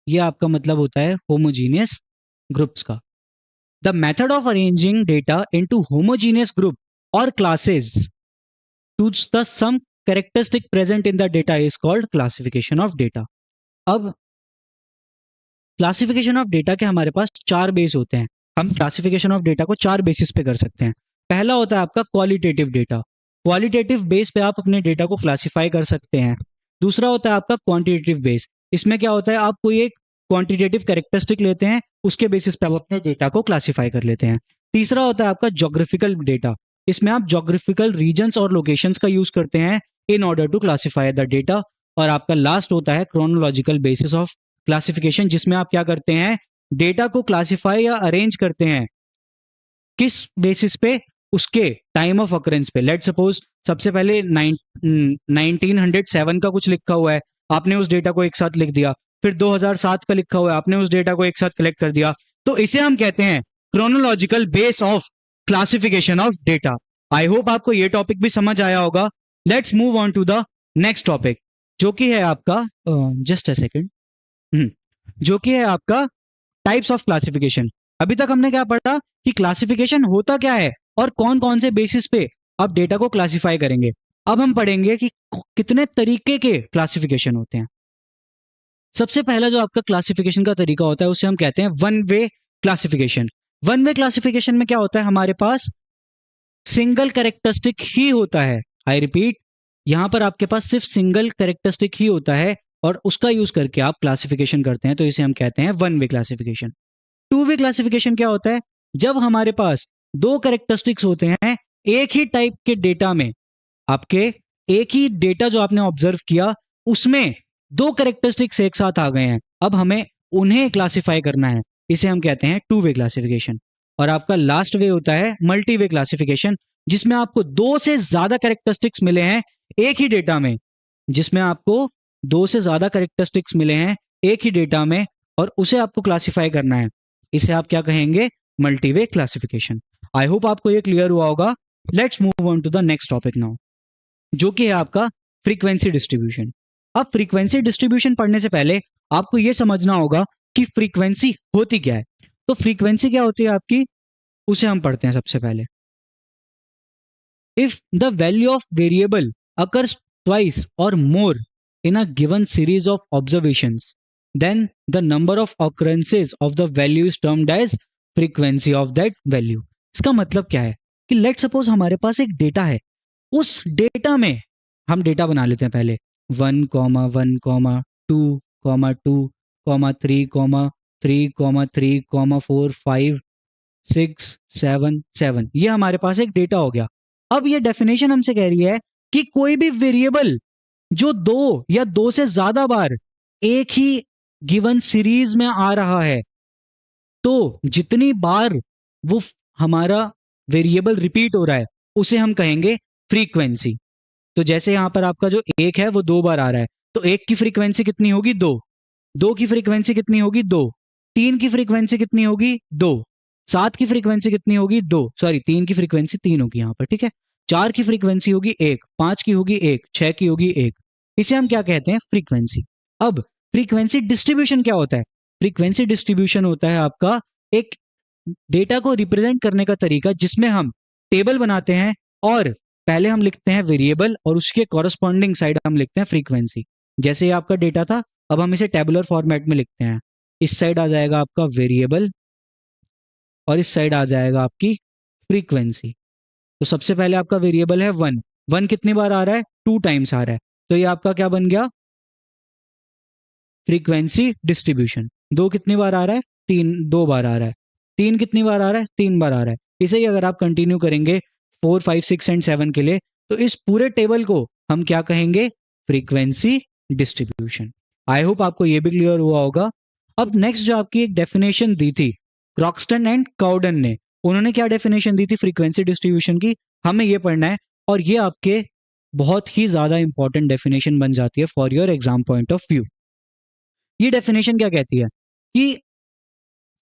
यह आपका मतलब होता है होमोजीनियस ग्रुप्स का. The method of arranging data into homogeneous group और classes to the some characteristic present in the data is called classification of data. अब classification of data के हमारे पास 4 बेस होते हैं. हम क्लासिफिकेशन ऑफ डेटा को 4 basis पे कर सकते हैं. पहला होता है आपका क्वालिटेटिव डेटा. क्वालिटेटिव बेस पे आप अपने डेटा को क्लासिफाई कर सकते हैं. दूसरा होता है आपका क्वांटिटेटिव बेस. इसमें क्या होता है, आप कोई एक क्वांटिटेटिव कैरेक्टरिस्टिक लेते हैं, उसके बेसिस पे आप अपने डेटा को क्लासिफाई कर लेते हैं. तीसरा होता है आपका ज्योग्राफिकल डेटा. इसमें आप ज्योग्राफिकल रीजन्स और लोकेशंस का यूज करते हैं in order to classify the data. और आपका लास्ट होता है क्रोनोलॉजिकल बेसिस ऑफ क्लासिफिकेशन, जिसमें आप क्या करते हैं, डेटा को क्लासिफाई या अरेंज करते हैं किस बेसिस पे, उसके टाइम ऑफ अकरेंस पे. लेट सपोज सबसे पहले 1907 का कुछ लिखा हुआ है, आपने उस डेटा को एक साथ लिख दिया. फिर 2007 का लिखा हुआ है, आपने उस डेटा को एक साथ कलेक्ट कर दिया. तो इसे हम कहते हैं chronological base of classification of data. I hope आपको ये टॉपिक भी समझ आया होगा. Let's move on to the next topic जो कि है आपका जस्ट अ सेकेंड, जो कि है आपका टाइप्स ऑफ क्लासिफिकेशन। अभी तक हमने क्या पढ़ा कि क्लासिफिकेशन होता क्या है और कौन कौन से बेसिस पे आप डेटा को क्लासिफाई करेंगे। अब हम पढ़ेंगे कि कितने तरीके के क्लासिफिकेशन होते हैं। सबसे पहला जो आपका क्लासिफिकेशन का तरीका होता है उसे हम कहते हैं one way classification. One way classification में क्या होता है, हमारे पास सिंगल कैरेक्टरिस्टिक ही होता है। आई रिपीट, यहां पर आपके पास सिर्फ सिंगल कैरेक्टरिस्टिक ही होता है और उसका यूज करके आप क्लासिफिकेशन करते हैं, तो इसे हम कहते हैं one way classification. Two way classification क्या होता है, जब हमारे पास दो कैरेक्टरिस्टिक्स होते हैं एक ही टाइप के डेटा में, आपके एक ही डेटा जो आपने ऑब्जर्व किया उसमें दो कैरेक्टरिस्टिक्स एक साथ आ गए हैं, अब हमें उन्हें क्लासिफाई करना है, इसे हम कहते हैं टू वे क्लासिफिकेशन। और आपका लास्ट वे होता है मल्टी वे क्लासिफिकेशन, जिसमें आपको दो से ज्यादा कैरेक्टरिस्टिक्स मिले हैं एक ही डेटा में, जिसमें आपको दो से ज्यादा कैरेक्टरिस्टिक्स मिले हैं एक ही डेटा में और उसे आपको क्लासिफाई करना है, इसे आप क्या कहेंगे, multi way classification. I hope आपको ये क्लियर हुआ होगा। Let's move on to the next topic now, जो कि है आपका फ्रीक्वेंसी डिस्ट्रीब्यूशन। अब फ्रीक्वेंसी डिस्ट्रीब्यूशन पढ़ने से पहले आपको यह समझना होगा कि फ्रीक्वेंसी होती क्या है। तो फ्रीक्वेंसी क्या होती है आपकी, उसे हम पढ़ते हैं सबसे पहले। If the value of variable occurs twice और more in a given series of observations, then the number of occurrences of the value is termed as frequency of that value। इसका मतलब क्या है कि लेट सपोज हमारे पास एक data है, उस डेटा में हम डेटा बना लेते हैं पहले 1,1,2,3,3,4,5,6,7,7, ये हमारे पास एक डेटा हो गया। अब ये डेफिनेशन हमसे कह रही है कि कोई भी वेरिएबल जो दो या दो से ज्यादा बार एक ही गिवन सीरीज में आ रहा है, तो जितनी बार वो हमारा वेरिएबल रिपीट हो रहा है उसे हम कहेंगे फ्रीक्वेंसी। तो जैसे यहां पर आपका जो एक है वो दो बार आ रहा है, तो एक की फ्रीक्वेंसी कितनी होगी, दो। दो की फ्रीक्वेंसी कितनी होगी, दो। तीन की फ्रीक्वेंसी कितनी होगी, दो। सात की फ्रीक्वेंसी कितनी होगी, दो। सॉरी, तीन की फ्रीक्वेंसी तीन होगी यहां पर, ठीक है। चार की फ्रीक्वेंसी होगी एक, पांच की होगी एक, छह की होगी एक। इसे हम क्या कहते हैं, फ्रीक्वेंसी। अब फ्रीक्वेंसी डिस्ट्रीब्यूशन क्या होता है, फ्रीक्वेंसी डिस्ट्रीब्यूशन होता है आपका एक डेटा को रिप्रेजेंट करने का तरीका जिसमें हम टेबल बनाते हैं और पहले हम लिखते हैं वेरिएबल और उसके कॉरस्पॉन्डिंग साइड हम लिखते हैं फ्रीक्वेंसी। जैसे ये आपका डेटा था, अब हम इसे टेबुलर फॉर्मेट में लिखते हैं। इस साइड आ जाएगा आपका वेरिएबल और इस साइड आ जाएगा आपकी फ्रीक्वेंसी। तो सबसे पहले आपका वेरिएबल है वन, वन कितनी बार आ रहा है, टू टाइम्स आ रहा है, तो ये आपका क्या बन गया, फ्रीक्वेंसी डिस्ट्रीब्यूशन। दो कितनी बार आ रहा है, तीन, दो बार आ रहा है। तीन कितनी बार आ रहा है, तीन बार आ रहा है। इसे ही अगर आप कंटिन्यू करेंगे 4, 5, 6 एंड 7 के लिए, तो इस पूरे टेबल को हम क्या कहेंगे, फ्रीक्वेंसी डिस्ट्रीब्यूशन। आई होप आपको यह भी क्लियर हुआ होगा। अब नेक्स्ट जो आपकी एक डेफिनेशन दी थी क्रॉक्सटन एंड काउडन ने, उन्होंने क्या डेफिनेशन दी थी फ्रीक्वेंसी डिस्ट्रीब्यूशन की, हमें यह पढ़ना है और ये आपके बहुत ही ज्यादा इंपॉर्टेंट डेफिनेशन बन जाती है for your exam point of view. ये डेफिनेशन क्या कहती है कि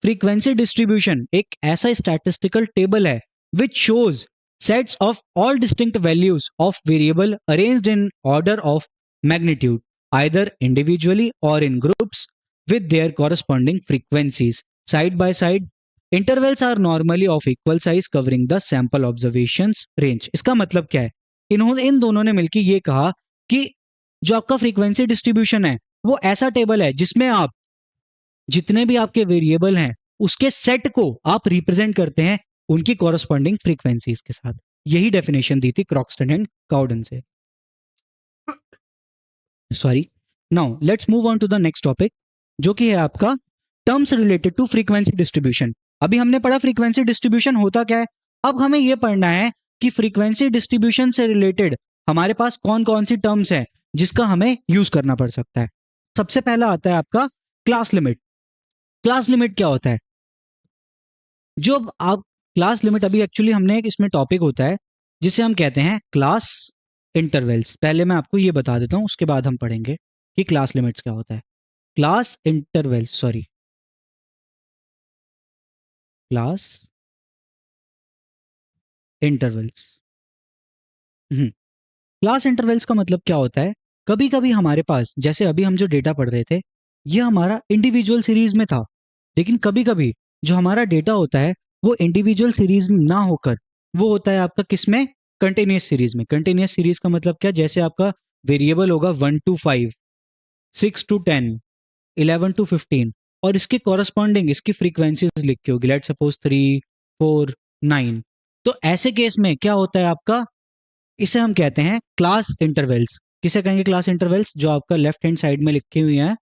फ्रीक्वेंसी डिस्ट्रीब्यूशन एक ऐसा स्टैटिस्टिकल टेबल है which shows sets of all distinct values of variable arranged in order of magnitude either individually और इन groups with their corresponding frequencies side by side. Intervals are normally of equal size covering the sample observations range। इसका मतलब क्या है, इन्होंने इन दोनों ने मिलकर ये कहा कि जो आपका फ्रीक्वेंसी डिस्ट्रीब्यूशन है वो ऐसा टेबल है जिसमें आप जितने भी आपके वेरिएबल हैं उसके सेट को आप रिप्रेजेंट करते हैं उनकी कॉरस्पॉन्डिंग फ्रीक्वेंसीज के साथ। यही डेफिनेशन दी थी क्रॉक्सटन एंड काउडन से। Sorry, now let's move on to the next topic, जो कि है आपका terms related to frequency distribution. अभी हमने पढ़ा फ्रीक्वेंसी डिस्ट्रीब्यूशन होता क्या है, अब हमें यह पढ़ना है कि फ्रीक्वेंसी डिस्ट्रीब्यूशन से रिलेटेड हमारे पास कौन कौन सी टर्म्स हैं जिसका हमें यूज करना पड़ सकता है। सबसे पहला आता है आपका क्लास लिमिट। क्लास लिमिट क्या होता है, जो आप क्लास लिमिट, अभी एक्चुअली हमने एक इसमें टॉपिक होता है जिसे हम कहते हैं क्लास इंटरवल्स। पहले मैं आपको ये बता देता हूं, उसके बाद हम पढ़ेंगे कि क्लास लिमिट्स क्या होता है। Class intervals, sorry, class intervals. Class intervals का मतलब क्या होता है कभी कभी हमारे पास, जैसे अभी हम जो डेटा पढ़ रहे थे, ये हमारा इंडिविजुअल सीरीज में था, लेकिन कभी कभी जो हमारा डेटा होता है वो इंडिविजुअल सीरीज में ना होकर वो होता है आपका किस में, कंटिन्यूस सीरीज में। कंटिन्यूस सीरीज का मतलब क्या, जैसे आपका वेरिएबल होगा 1 to 5, 6 to 10, 11 to 15, और इसके कॉरस्पॉन्डिंग इसकी फ्रीक्वेंसीज लिख के होगी, लेट सपोज 3, 4, 9। तो ऐसे केस में क्या होता है आपका, इसे हम कहते हैं क्लास इंटरवल्स। किसे कहेंगे क्लास इंटरवल्स, जो आपका लेफ्ट हैंड साइड में लिखे हुए हैं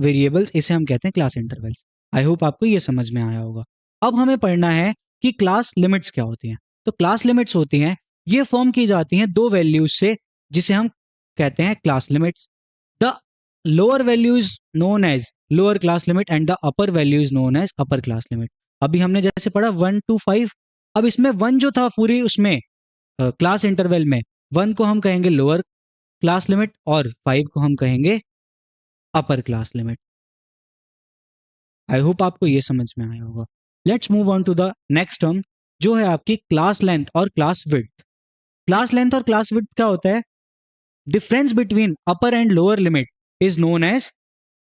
वेरिएबल्स, इसे हम कहते हैं क्लास इंटरवल्स। आई होप आपको ये समझ में आया होगा। अब हमें पढ़ना है कि क्लास लिमिट्स क्या होती हैं। तो क्लास लिमिट्स होती हैं, ये फॉर्म की जाती हैं दो वैल्यूज से, जिसे हम कहते हैं class limits. The lower value is known as lower class limit and the upper value is known as upper class limit. अभी हमने जैसे पढ़ा 1 to 5, अब इसमें 1 जो था पूरी उसमें क्लास इंटरवल में, 1 को हम कहेंगे लोअर क्लास लिमिट और 5 को हम कहेंगे upper class limit. I hope आपको ये समझ में आया होगा। Let's move on to the next term, जो है आपकी क्लास लेंथ और क्लास विड्थ। क्लास लेंथ और क्लास विड्थ क्या होता है, difference between upper and lower limit is known as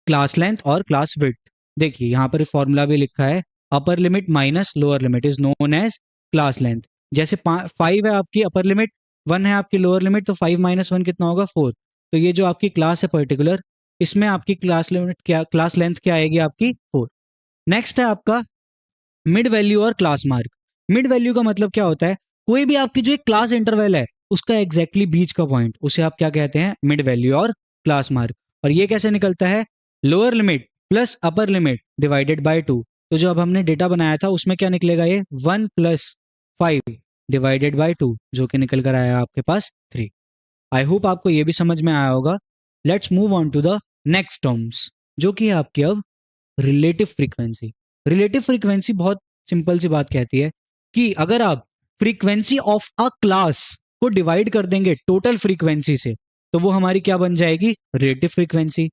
class length और क्लास विड्थ। देखिए यहां पर फॉर्मूला भी लिखा है, upper limit minus lower limit is known as class length. जैसे 5 है आपकी अपर लिमिट, 1 है आपकी लोअर लिमिट, तो 5 - 1 कितना होगा, 4। तो ये जो आपकी क्लास है पर्टिकुलर, इसमें आपकी क्लास लिमिट क्या, क्लास लेंथ क्या आएगी आपकी, 4। नेक्स्ट है आपका मिड वैल्यू और क्लास मार्क। मिड वैल्यू का मतलब क्या होता है, कोई भी आपकी जो एक क्लास इंटरवल है उसका एग्जैक्टली बीच का पॉइंट, उसे आप क्या कहते हैं, मिड वैल्यू और क्लास मार्क। और ये कैसे निकलता है, lower limit plus upper limit divided by 2। तो जो अब हमने डेटा बनाया था उसमें क्या निकलेगा, ये 1 + 5 डिवाइडेड बाय 2, जो कि निकल कर आया आपके पास 3। आई होप आपको ये भी समझ में आया होगा। Let's move on to the next terms, जो कि है आपकी अब रिलेटिव फ्रीक्वेंसी। रिलेटिव फ्रीक्वेंसी बहुत सिंपल सी बात कहती है कि अगर आप फ्रीक्वेंसी ऑफ अ क्लास को डिवाइड कर देंगे टोटल फ्रीक्वेंसी से, तो वो हमारी क्या बन जाएगी, रिलेटिव फ्रीक्वेंसी।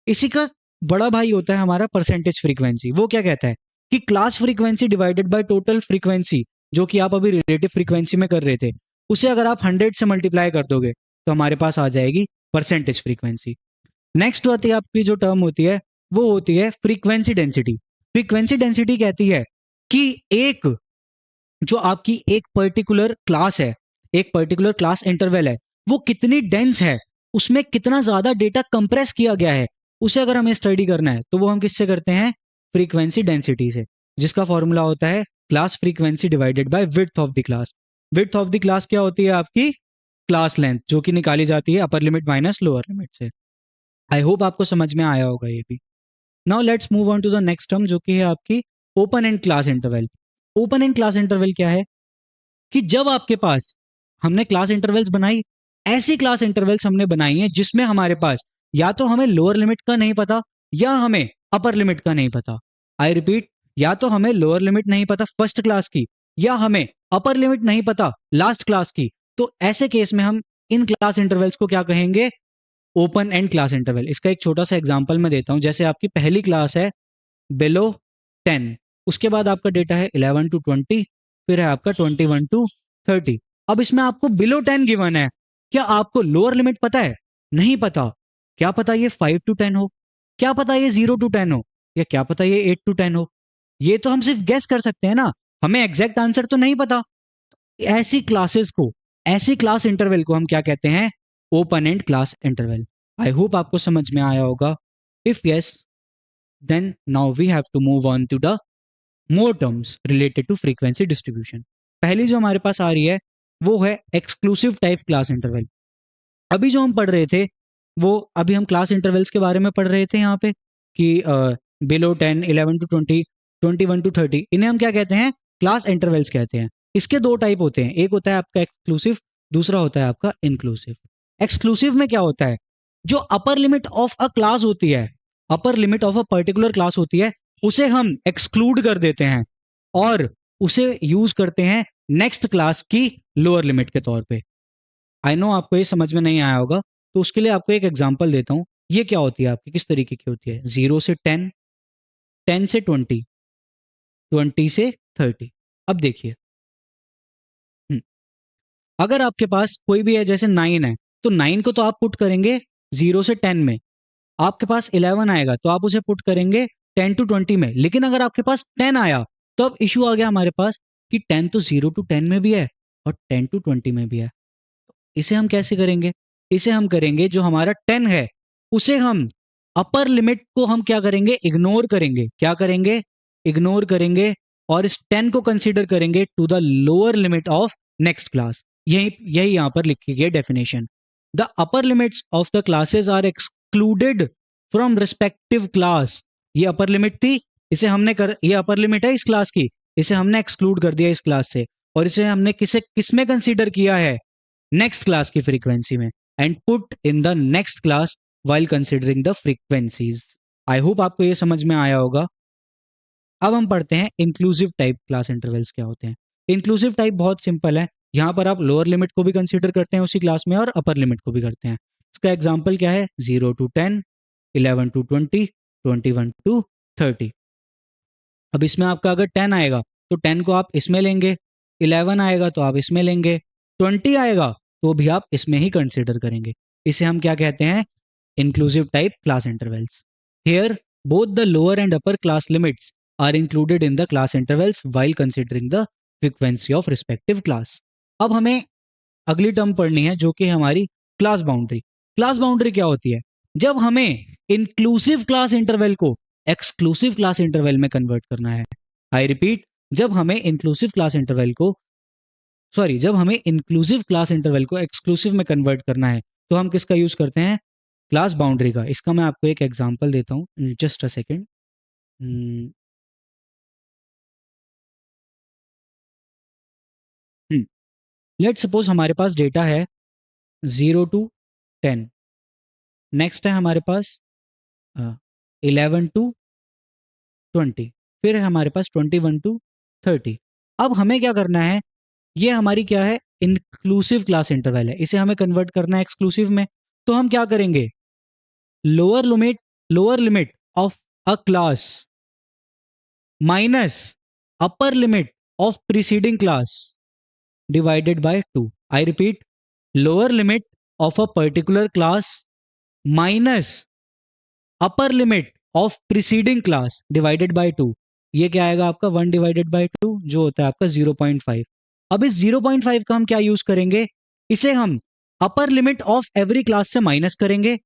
इसी का बड़ा भाई होता है हमारा परसेंटेज फ्रीक्वेंसी। वो क्या कहता है कि class frequency divided by total frequency, जो कि आप अभी रिलेटिव फ्रीक्वेंसी में कर रहे थे, उसे अगर आप 100 से मल्टीप्लाई कर दोगे तो हमारे पास आ जाएगी परसेंटेज फ्रीक्वेंसी। नेक्स्ट होती है आपकी जो टर्म होती है, वो होती है फ्रीक्वेंसी डेंसिटी। फ्रीक्वेंसी डेंसिटी कहती है कि एक जो आपकी एक पर्टिकुलर क्लास है, एक पर्टिकुलर क्लास इंटरवल है, वो कितनी डेंस है, उसमें कितना ज्यादा डेटा कंप्रेस किया गया है, उसे अगर हमें स्टडी करना है तो वो हम किससे करते हैं, फ्रीक्वेंसी डेंसिटी से, जिसका फॉर्मूला होता है class frequency divided by width of the class. Width of the class क्या होती है आपकी, क्लास लेंथ, जो कि निकाली जाती है upper limit minus lower limit से। आई होप आपको समझ में आया होगा ये भी। Now let's move on to the next term, जो कि है आपकी open end class interval. Open end class interval क्या है कि जब आपके पास, हमने क्लास इंटरवल्स बनाई, ऐसी क्लास इंटरवल्स हमने बनाई हैं जिसमें हमारे पास या तो हमें लोअर लिमिट का नहीं पता या हमें अपर लिमिट का नहीं पता। आई रिपीट, या तो हमें लोअर लिमिट नहीं पता फर्स्ट क्लास की, या हमें अपर लिमिट नहीं पता लास्ट क्लास की। तो ऐसे केस में हम इन क्लास इंटरवल्स को क्या कहेंगे, ओपन एंड क्लास इंटरवल। इसका एक छोटा सा एग्जांपल मैं देता हूं। जैसे आपकी पहली क्लास है बिलो 10, उसके बाद आपका डेटा है 11 to 20, फिर है आपका 21 to 30। अब इसमें आपको बिलो 10 गिवन है, क्या आपको लोअर लिमिट पता है, नहीं पता। क्या पता ये 5 to 10 हो, क्या पता ये 0 to 10 हो, या क्या पता ये 8 to 10 हो। ये तो हम सिर्फ गेस कर सकते हैं ना, हमें एग्जैक्ट आंसर तो नहीं पता। ऐसी क्लासेस को, ऐसी क्लास इंटरवल को हम क्या कहते हैं, open end class interval. I hope आपको समझ में आया होगा। If yes, then now we have to move on to the more terms related to frequency distribution. पहली जो हमारे पास आ रही है वो है एक्सक्लूसिव टाइप क्लास इंटरवल। अभी जो हम पढ़ रहे थे वो, अभी हम क्लास इंटरवल्स के बारे में पढ़ रहे थे यहाँ पे कि बिलो 10, 11 to 20, 21 to 30, इन्हें हम क्या कहते हैं, क्लास इंटरवल्स कहते हैं। इसके दो टाइप होते हैं, एक होता है आपका एक्सक्लूसिव, दूसरा होता है आपका इंक्लूसिव। एक्सक्लूसिव में क्या होता है, जो upper limit of a class होती है, upper limit of a particular class होती है, उसे हम एक्सक्लूड कर देते हैं और उसे यूज करते हैं नेक्स्ट क्लास की लोअर लिमिट के तौर पे। आई नो आपको ये समझ में नहीं आया होगा, तो उसके लिए आपको एक एग्जांपल देता हूं। ये क्या होती है आपकी, किस तरीके की होती है, 0 से 10, 10 से 20, 20 से 30। अब देखिए, अगर आपके पास कोई भी है, जैसे 9 है, तो 9 को तो आप पुट करेंगे 0 से 10 में, आपके पास 11 आएगा तो आप उसे पुट करेंगे 10 to 20 में। लेकिन अगर आपके पास 10 आया तो अब इशू आ गया हमारे पास कि 10 तो 0 to 10 में भी है और 10 to 20 में भी है। इसे हम कैसे करेंगे? इसे हम करेंगे, जो हमारा 10 है उसे हम अपर लिमिट को हम क्या करेंगे? इग्नोर करेंगे। क्या करेंगे? इग्नोर करेंगे और इस 10 को कंसीडर करेंगे to the lower limit of next class. यही यही यहां पर लिखी गई definition. The upper limits of the classes are excluded from respective class. ये अपर लिमिट थी, इसे हमने ये अपर लिमिट है इस क्लास की, इसे हमने एक्सक्लूड कर दिया इस क्लास से, और इसे हमने किस में कंसीडर किया है? नेक्स्ट क्लास की फ्रीक्वेंसी में, and put in the next class while considering the frequencies. I hope आपको ये समझ में आया होगा। अब हम पढ़ते हैं इंक्लूसिव टाइप क्लास इंटरवल्स क्या होते हैं। इंक्लूसिव टाइप बहुत सिंपल है, यहां पर आप लोअर लिमिट को भी कंसीडर करते हैं उसी क्लास में और अपर लिमिट को भी करते हैं। इसका एग्जाम्पल क्या है? 0 to 10, 11 to 20, 21 to 30। अब इसमें आपका अगर 10 आएगा तो 10 को आप इसमें लेंगे, 11 आएगा तो आप इसमें लेंगे, 20 आएगा तो भी आप इसमें ही कंसीडर करेंगे। इसे हम क्या कहते हैं? Inclusive type class intervals. Here both the lower and upper class limits are included in the class intervals while considering the frequency of respective class. अब हमें अगली टर्म पढ़नी है जो कि हमारी क्लास बाउंड्री। क्लास बाउंड्री क्या होती है? जब हमें इंक्लूसिव क्लास इंटरवल को एक्सक्लूसिव क्लास इंटरवल में कन्वर्ट करना है। आई रिपीट, जब हमें इंक्लूसिव क्लास इंटरवल को एक्सक्लूसिव में कन्वर्ट करना है तो हम किसका यूज करते हैं? क्लास बाउंड्री का। इसका मैं आपको एक एग्जांपल देता हूं, just a second. Let suppose हमारे पास डेटा है 0 to 10, नेक्स्ट है हमारे पास 11 to 20, फिर है हमारे पास 21 to 30। अब हमें क्या करना है? ये हमारी क्या है? इंक्लूसिव क्लास इंटरवल है, इसे हमें कन्वर्ट करना है एक्सक्लूसिव में। तो हम क्या करेंगे? Lower limit of a class minus upper limit of preceding class divided by 2। I repeat, lower limit of a particular class minus upper limit of preceding class divided by 2। ये क्या आएगा आपका? 1 डिवाइडेड बाय 2 जो होता है आपका 0.5। अब इस 0.5 का हम क्या यूज करेंगे? इसे हम upper limit of every class से माइनस करेंगे,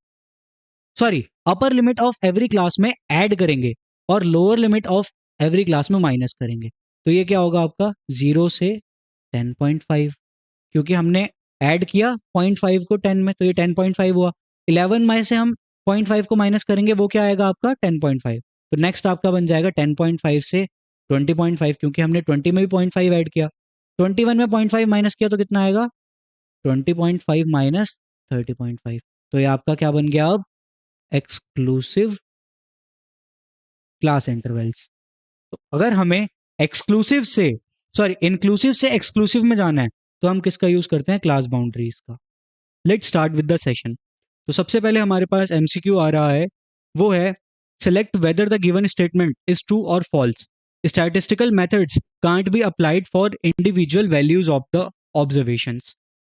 sorry, upper limit of every class में ऐड करेंगे और lower limit of every class में माइनस करेंगे। तो ये क्या होगा आपका? 0 से 10.5, क्योंकि हमने ऐड किया 0.5 को 10 में तो ये 10.5 हुआ। 11 में से हम 0.5 को माइनस करेंगे, वो क्या आएगा आपका? 10.5। तो नेक्स्ट आपका बन जाएगा 10.5 से 20.5, क्योंकि हमने 20 में भी 0.5 ऐड किया। 21 में 0.5 माइनस किया तो कितना आएगा? 20.5 माइनस 30.5। तो ये आपका क्या बन गया अब? Exclusive class intervals. तो अगर हमें इंक्लूसिव से एक्सक्लूसिव में जाना है तो हम किसका यूज करते हैं? क्लास बाउंड्रीज का। Let's start with the session. तो सबसे पहले हमारे पास एमसीक्यू आ रहा है, वो है select whether the given statement is true और false. Statistical methods can't be applied for individual values of the observations.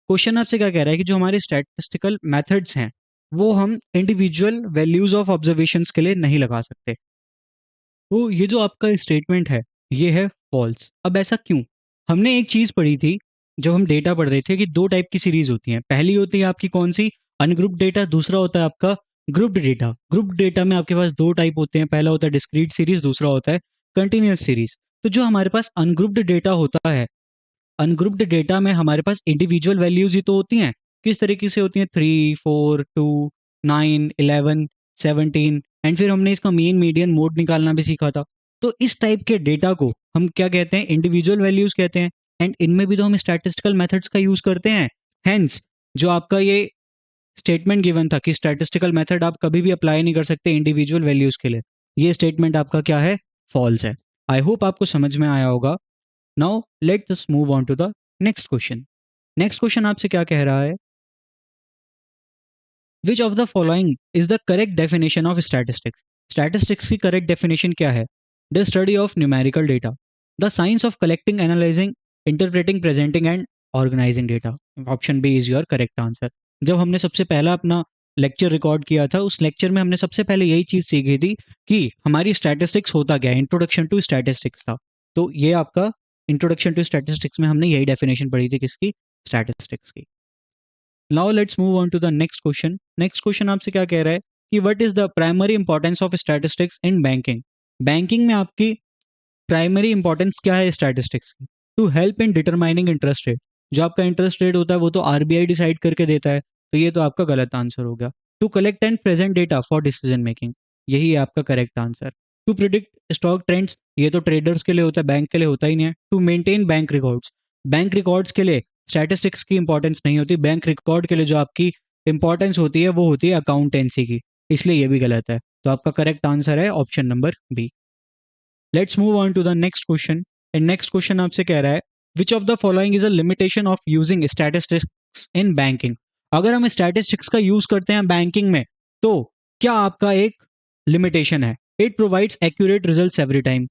Question आपसे क्या कह रहा है कि जो हमारे स्टैटिस्टिकल मेथड्स हैं वो हम इंडिविजुअल वैल्यूज ऑफ ऑब्जर्वेशंस के लिए नहीं लगा सकते। तो ये जो आपका स्टेटमेंट है ये है फॉल्स। अब ऐसा क्यों? हमने एक चीज पढ़ी थी जब हम डेटा पढ़ रहे थे कि दो टाइप की सीरीज होती हैं। पहली होती है आपकी कौन सी? Ungrouped data. दूसरा होता है आपका ग्रुप्ड डेटा। ग्रुप्ड डेटा में आपके पास दो टाइप होते हैं, पहला होता है डिस्क्रीट सीरीज, दूसरा होता है कंटिन्यूअस सीरीज। तो जो हमारे पास अनग्रुप्ड डेटा होता है, अनग्रुप्ड डेटा में हमारे पास इंडिविजुअल वैल्यूज ही तो होती हैं। किस तरीके से होती हैं? 3, 4, 2, 9, 11, 17, एंड फिर हमने इसका मीन मीडियन मोड निकालना भी सीखा था। तो इस टाइप के डेटा को हम क्या कहते हैं? इंडिविजुअल वैल्यूज कहते हैं। एंड इनमें भी तो हम स्टैटिस्टिकल मेथड्स का यूज करते हैं। हेंस जो आपका ये स्टेटमेंट गिवन था कि स्टैटिस्टिकल मेथड आप कभी भी अप्लाई नहीं कर सकते इंडिविजुअल वैल्यूज के लिए, ये स्टेटमेंट आपका क्या है? फॉल्स है। आई होप आपको समझ में आया होगा। Now let us move on to the next question. Next question आपसे क्या कह रहा है? Which of the following is the correct definition of statistics? Statistics की करेक्ट डेफिनेशन क्या है? The study of numerical data, the science of collecting, analysing, interpreting, presenting and organising data. Option B is your correct answer. जब हमने सबसे पहला अपना lecture record किया था, उस लेक्चर में हमने सबसे पहले यही चीज़ सीखी थी कि हमारी स्टैटिस्टिक्स होता क्या है, इंट्रोडक्शन टू स्टैटिस्टिक्स था। तो ये आपका इंट्रोडक्शन टू स्टैटिस्टिक्स में हमने यही डेफिनेशन पढ़ी थी किसकी, स्टैटिस्टिक्स की। Now let's move on to the next question. Next question आपसे क्या कह रहा है कि what is the primary importance of statistics in banking. Banking में आपकी प्राइमरी इंपॉर्टेंस क्या है स्टैटिस्टिक्स की? To help in determining interest rate. जो आपका इंटरेस्ट रेट होता है वो तो आरबीआई डिसाइड करके देता है, तो ये तो आपका गलत आंसर हो गया। To collect and present data for decision making, यही है आपका correct answer. To predict stock trends, ये तो ट्रेडर्स के लिए होता है, बैंक के लिए होता ही नहीं है। To maintain bank records, bank records के लिए स्टैटिस्टिक्स की इंपॉर्टेंस नहीं होती, बैंक रिकॉर्ड के लिए जो आपकी इंपॉर्टेंस होती है वो होती है अकाउंटेंसी की, इसलिए ये भी गलत है। तो आपका करेक्ट आंसर है option number B. Let's move on to the next question. And next question आपसे कह रहा है which of the following is a limitation of using statistics in banking. अगर हम स्टैटिस्टिक्स का यूज करते हैं बैंकिंग में तो क्या आपका एक लिमिटेशन है? It provides accurate results every time,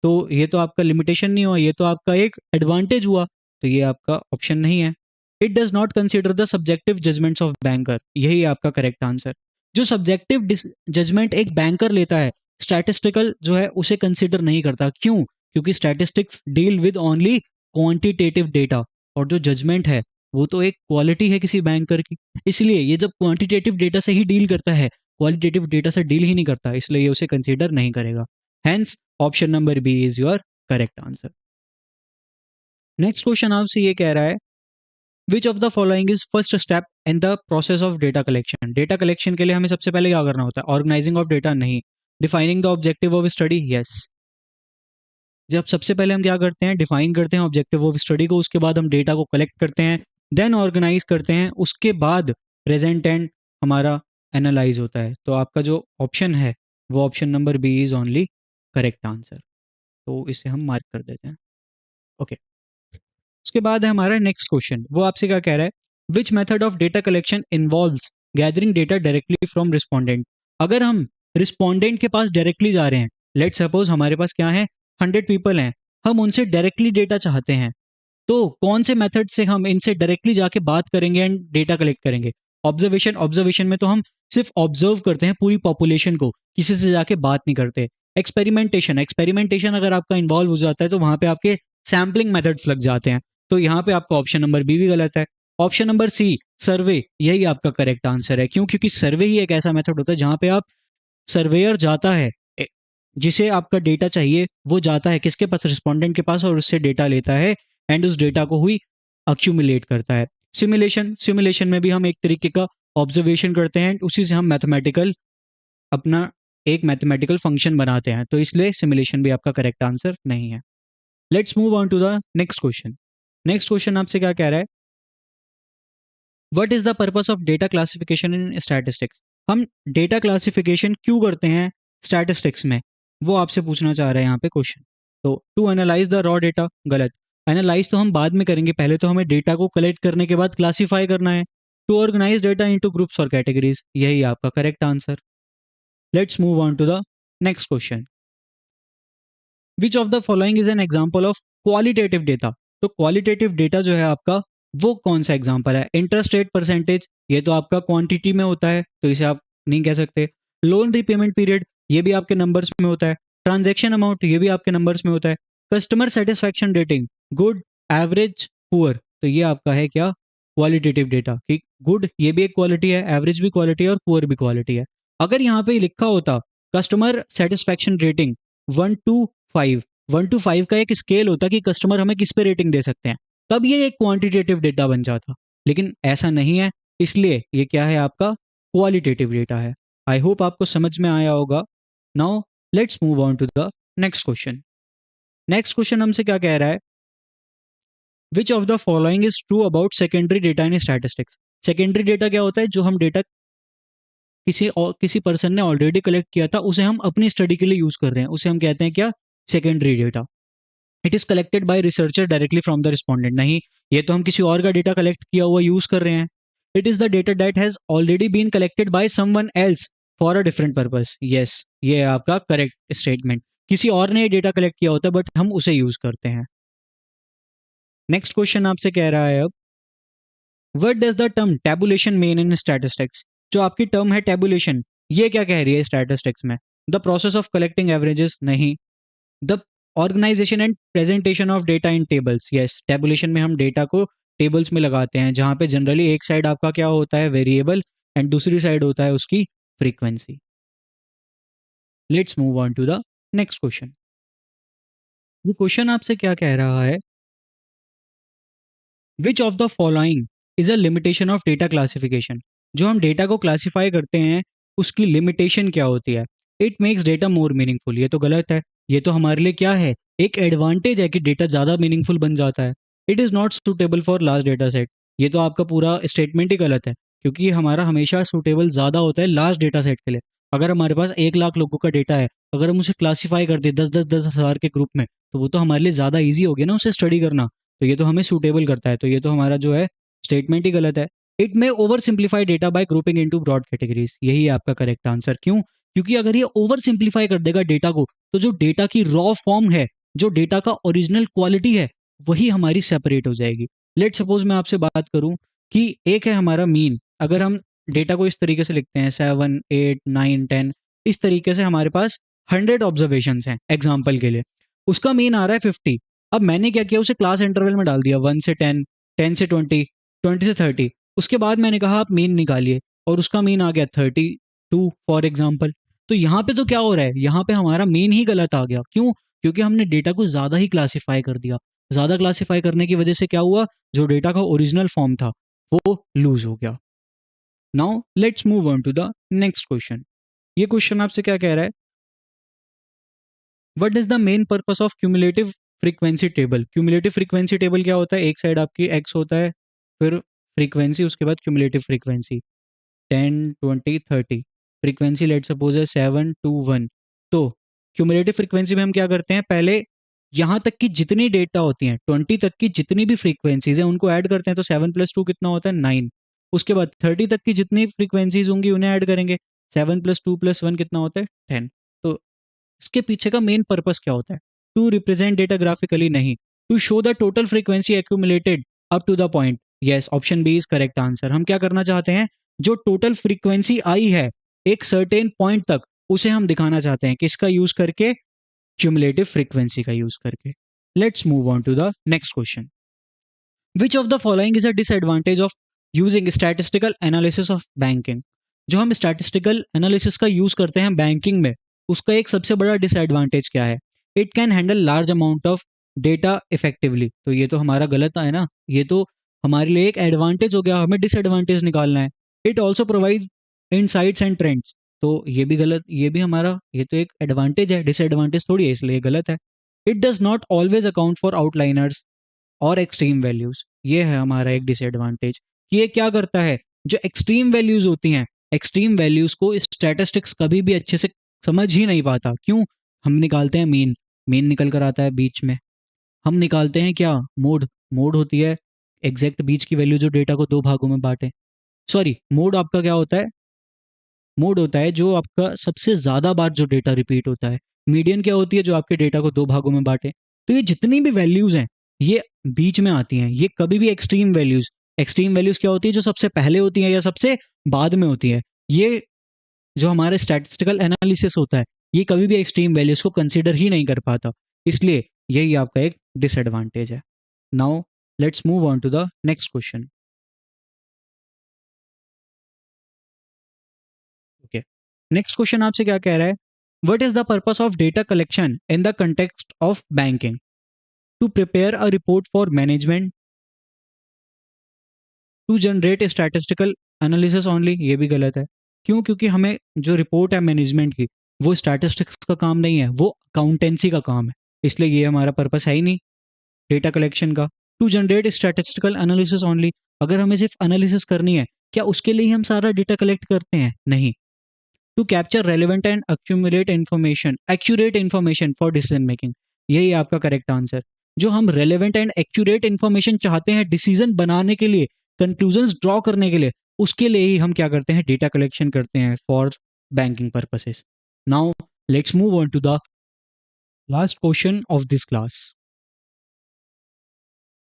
तो ये तो आपका लिमिटेशन नहीं हुआ, ये तो आपका एक एडवांटेज हुआ, तो ये आपका ऑप्शन नहीं है। It does not consider the subjective judgements of banker, यही आपका करेक्ट आंसर। जो सब्जेक्टिव जजमेंट एक बैंकर लेता है, स्टैटिस्टिकल जो है उसे कंसिडर नहीं करता। क्यों? क्योंकि statistics deal with only quantitative data, और जो जजमेंट है वो तो एक क्वालिटी है किसी बैंकर की, इसलिए ये जब क्वांटिटेटिव डेटा से ही डील करता है, क्वालिटेटिव डेटा से डील ही नहीं करता, इसलिए ये उसे कंसिडर नहीं करेगा। Hence option number B is your correct answer. Next question आपसे ये कह रहा है which of the following is first step in the process of data collection. Data collection के लिए हमें सबसे पहले क्या करना होता है? ऑर्गेनाइजिंग ऑफ डेटा नहीं। Defining the objective of study, yes. जब सबसे पहले हम क्या करते हैं, डिफाइन करते हैं ऑब्जेक्टिव ऑफ स्टडी को, उसके बाद हम डेटा को कलेक्ट करते हैं, देन ऑर्गेनाइज करते हैं, उसके बाद प्रेजेंट एंड हमारा एनालाइज होता है। तो आपका जो ऑप्शन है वो option number B is only correct answer, तो इसे हम मार्क कर देते हैं। ओके, उसके बाद है हमारा नेक्स्ट क्वेश्चन। वो आपसे क्या कह रहा है which method of data collection involves gathering data directly from respondent. अगर हम रिस्पोंडेंट के पास डायरेक्टली जा रहे हैं, लेट सपोज हमारे पास क्या है 100 पीपल हैं, हम उनसे डायरेक्टली डेटा चाहते हैं, तो कौन से मेथड से हम इनसे डायरेक्टली जाके बात करेंगे एंड डेटा कलेक्ट करेंगे? ऑब्जर्वेशन, ऑब्जर्वेशन में तो हम सिर्फ ऑब्जर्व करते हैं पूरी पॉपुलेशन को, किसी से जाके बात नहीं करते। एक्सपेरिमेंटेशन, एक्सपेरिमेंटेशन अगर आपका इन्वॉल्व हो जाता है तो वहां पे आपके सैम्पलिंग मेथड्स लग जाते हैं, तो यहाँ पे आपका ऑप्शन नंबर बी भी गलत है। ऑप्शन नंबर सी सर्वे, यही आपका करेक्ट आंसर है। क्यों? क्योंकि सर्वे ही एक ऐसा मेथड होता है जहां पे आप सर्वेयर जाता है, जिसे आपका डेटा चाहिए वो जाता है किसके पास? रिस्पोंडेंट के पास, और उससे डेटा लेता है एंड उस डेटा को हुई अक्यूमुलेट करता है। सिमुलेशन, सिमुलेशन में भी हम एक तरीके का ऑब्जर्वेशन करते हैं, उसी से हम मैथमेटिकल अपना एक मैथमेटिकल फंक्शन बनाते हैं, तो इसलिए सिमुलेशन भी आपका करेक्ट आंसर नहीं है। Let's move on to the next question. Next question आपसे क्या कह रहा है what is the purpose of data classification in statistics. हम डेटा क्लासिफिकेशन क्यों करते हैं स्टैटिस्टिक्स में, वो आपसे पूछना चाह रहे हैं यहाँ पे क्वेश्चन। तो to analyse the raw data, गलत। एनालाइज तो हम बाद में करेंगे, पहले तो हमें डेटा को कलेक्ट करने के बाद क्लासीफाई करना है। To organise data into groups और कैटेगरीज, यही आपका correct answer. Let's move on to the next question. Which of the following is an example of qualitative data. तो क्वालिटेटिव डेटा जो है आपका वो कौन सा एग्जाम्पल है? इंटरेस्ट रेट परसेंटेज, ये तो आपका क्वांटिटी में होता है, तो इसे आप नहीं कह सकते। लोन रिपेमेंट पीरियड, ये भी आपके नंबर्स में होता है। ट्रांजैक्शन अमाउंट, ये भी आपके नंबर्स में होता है। Customer satisfaction rating, good, average, poor, तो ये आपका है क्या? Qualitative data. कि गुड ये भी एक क्वालिटी है, एवरेज भी क्वालिटी है और पुअर भी क्वालिटी है। अगर यहाँ पे लिखा होता customer satisfaction rating 1 to 5, 1 to 5 का एक स्केल होता कि कस्टमर हमें किस पे रेटिंग दे सकते हैं, तब ये एक क्वांटिटेटिव डेटा बन जाता, लेकिन ऐसा नहीं है, इसलिए ये क्या है आपका? क्वालिटेटिव डेटा है। आई होप आपको समझ में आया होगा। Now let's move on to the next question. Next question हमसे क्या कह रहा है which of the following is true about secondary data in statistics. Secondary data क्या होता है? जो हम डेटा किसी पर्सन ने ऑलरेडी कलेक्ट किया था, उसे हम अपनी स्टडी के लिए यूज कर रहे हैं, उसे हम कहते हैं क्या? Secondary data. It is collected by researcher directly from the respondent, नहीं, ये तो हम किसी और का डेटा कलेक्ट किया हुआ यूज कर रहे हैं। It is the data that has already been collected by someone else for a different purpose, yes, ये है आपका करेक्ट स्टेटमेंट। किसी और ने डेटा कलेक्ट किया होता है बट हम उसे यूज करते हैं। नेक्स्ट क्वेश्चन आपसे कह रहा है अब what does the term tabulation mean in statistics? जो आपकी टर्म है टेबुलेशन, ये क्या कह रही है स्टैटिस्टिक्स में? The process of collecting averages? नहीं। The organisation and presentation of data in tables? Yes, tabulation में हम डेटा को टेबल्स में लगाते हैं, जहां पे जनरली एक साइड आपका क्या होता है, वेरिएबल, एंड दूसरी साइड होता है उसकी frequency. Let's move on to the next question. ये क्वेश्चन आपसे क्या कह रहा है? Which of the following is a limitation of data classification? जो हम डेटा को क्लासिफाई करते हैं उसकी लिमिटेशन क्या होती है? It makes data more meaningful? ये तो गलत है। ये तो हमारे लिए क्या है, एक एडवांटेज है कि डेटा ज्यादा मीनिंगफुल बन जाता है। It is not suitable for large data set? ये तो आपका पूरा स्टेटमेंट ही गलत है, क्योंकि हमारा हमेशा सुटेबल ज्यादा होता है लार्ज डेटा सेट के लिए। अगर हमारे पास 1 लाख लोगों का डेटा है, अगर हम उसे क्लासीफाई कर दे 10 10 10 हज़ार के ग्रुप में, तो वो तो हमारे लिए ज्यादा ईजी हो गया ना उसे स्टडी करना। तो ये तो हमें सूटेबल करता है, तो ये तो हमारा जो है स्टेटमेंट ही गलत है। इट में oversimplify data by grouping into broad categories? यही है आपका करेक्ट आंसर। क्यों? क्योंकि अगर ये ओवर सिंप्लीफाई कर देगा डेटा को, तो जो डेटा की रॉ फॉर्म है, जो डेटा का ओरिजिनल क्वालिटी है, वही हमारी सेपरेट हो जाएगी। लेट सपोज मैं आपसे बात करूं कि एक है हमारा मीन। अगर हम डेटा को इस तरीके से लिखते हैं 7 8 9 10, इस तरीके से हमारे पास 100 ऑब्जर्वेशन हैं एग्जाम्पल के लिए, उसका मीन आ रहा है 50। अब मैंने क्या किया, उसे क्लास इंटरवल में डाल दिया, 1 से 10, 10 से 20, 20 से 30। उसके बाद मैंने कहा आप मीन निकालिए, और उसका मीन आ गया 32 फॉर एग्जाम्पल। तो यहाँ पे तो क्या हो रहा है, यहाँ पे हमारा मीन ही गलत आ गया। क्यों? क्योंकि हमने डेटा को ज्यादा ही क्लासिफाई कर दिया। ज्यादा क्लासिफाई करने की वजह से क्या हुआ, जो डेटा का ओरिजिनल फॉर्म था वो लूज हो गया। Now let's move on to the next question. ये क्वेश्चन आपसे क्या कह रहा है? What is the main purpose of cumulative frequency table? Cumulative frequency table क्या होता है? एक साइड आपकी एक्स होता है, फिर फ्रीक्वेंसी, उसके बाद cumulative frequency 10 20 30। Frequency let suppose है 7 2 1। तो क्यूमुलेटिव फ्रीक्वेंसी में हम क्या करते हैं, पहले यहाँ तक की जितनी डेटा होती हैं, 20 तक की जितनी भी फ्रीक्वेंसीज हैं उनको ऐड करते हैं। तो 7 + 2 कितना होता है, 9। उसके बाद 30 तक की जितनी फ्रीक्वेंसीज होंगी उन्हें ऐड करेंगे। 7 + 2 + 1 कितना होता है, 10। तो इसके पीछे का मेन पर्पस क्या होता है? To represent data graphically? नहीं, to show the total frequency accumulated up to the point. Yes, option B is correct answer. हम क्या करना चाहते हैं, जो टोटल फ्रीक्वेंसी आई है एक सर्टेन पॉइंट तक, उसे हम दिखाना चाहते हैं किसका यूज करके, क्यूमुलेटिव फ्रीक्वेंसी का यूज करके। Let's move on to the next question. Which of the following is a disadvantage of using statistical analysis of banking? जो हम स्टैटिस्टिकल एनालिसिस का यूज करते हैं बैंकिंग में, उसका एक सबसे बड़ा डिसएडवांटेज क्या है? It can handle large amount of data effectively? तो ये तो हमारा गलत है ना, ये तो हमारे लिए एक एडवांटेज हो गया, हमें डिसएडवांटेज निकालना है। It also provide insights and trends? तो ये भी गलत, ये भी हमारा, ये तो एक एडवांटेज है, डिसएडवांटेज थोड़ी है, इसलिए गलत है। It does not always account for outliers और एक्सट्रीम वैल्यूज? ये है हमारा एक डिसएडवांटेज कि ये क्या करता है, जो एक्सट्रीम वैल्यूज होती हैं, एक्सट्रीम वैल्यूज को स्टैटिस्टिक्स कभी भी अच्छे से समझ ही नहीं पाता। क्यों? हम निकालते हैं मीन, मीन निकल कर आता है बीच में। हम निकालते हैं क्या, मोड, मोड होती है एग्जैक्ट बीच की वैल्यू जो डेटा को 2 भागों में बांटे। सॉरी, मोड आपका क्या होता है, मोड होता है जो आपका सबसे ज्यादा बार जो डेटा रिपीट होता है। मीडियन क्या होती है, जो आपके डेटा को 2 भागों में बांटे। तो ये जितनी भी वैल्यूज हैं ये बीच में आती हैं, ये कभी भी एक्सट्रीम वैल्यूज, एक्सट्रीम वैल्यूज क्या होती है, जो सबसे पहले होती है या सबसे बाद में होती है। ये जो हमारे स्टैटिस्टिकल एनालिसिस होता है, ये कभी भी एक्सट्रीम वैल्यूज को कंसिडर ही नहीं कर पाता। इसलिए यही आपका एक डिसएडवांटेज है। Now let's move on to the next question. Okay, next question आपसे क्या कह रहा है? What is the purpose of data collection in the context of banking? To prepare a report for management, to generate statistical analysis only? ये भी गलत है। क्यों? क्योंकि हमें जो रिपोर्ट है मैनेजमेंट की, वो स्टैटिस्टिक्स का काम नहीं है, वो अकाउंटेंसी का काम है। इसलिए ये हमारा पर्पस है ही नहीं डेटा कलेक्शन का। To generate statistical analysis only, अगर हमें सिर्फ एनालिसिस करनी है, क्या उसके लिए ही हम सारा डेटा कलेक्ट करते हैं? नहीं। To capture relevant and accumulate information, accurate information for decision making? यही आपका करेक्ट आंसर। जो हम रेलिवेंट एंड एक्यूरेट इंफॉर्मेशन चाहते हैं डिसीजन बनाने के लिए, कंक्लूजन्स ड्रॉ करने के लिए, उसके लिए ही हम क्या करते हैं, डेटा कलेक्शन करते हैं for banking purposes. Now let's move on to the last question of this class.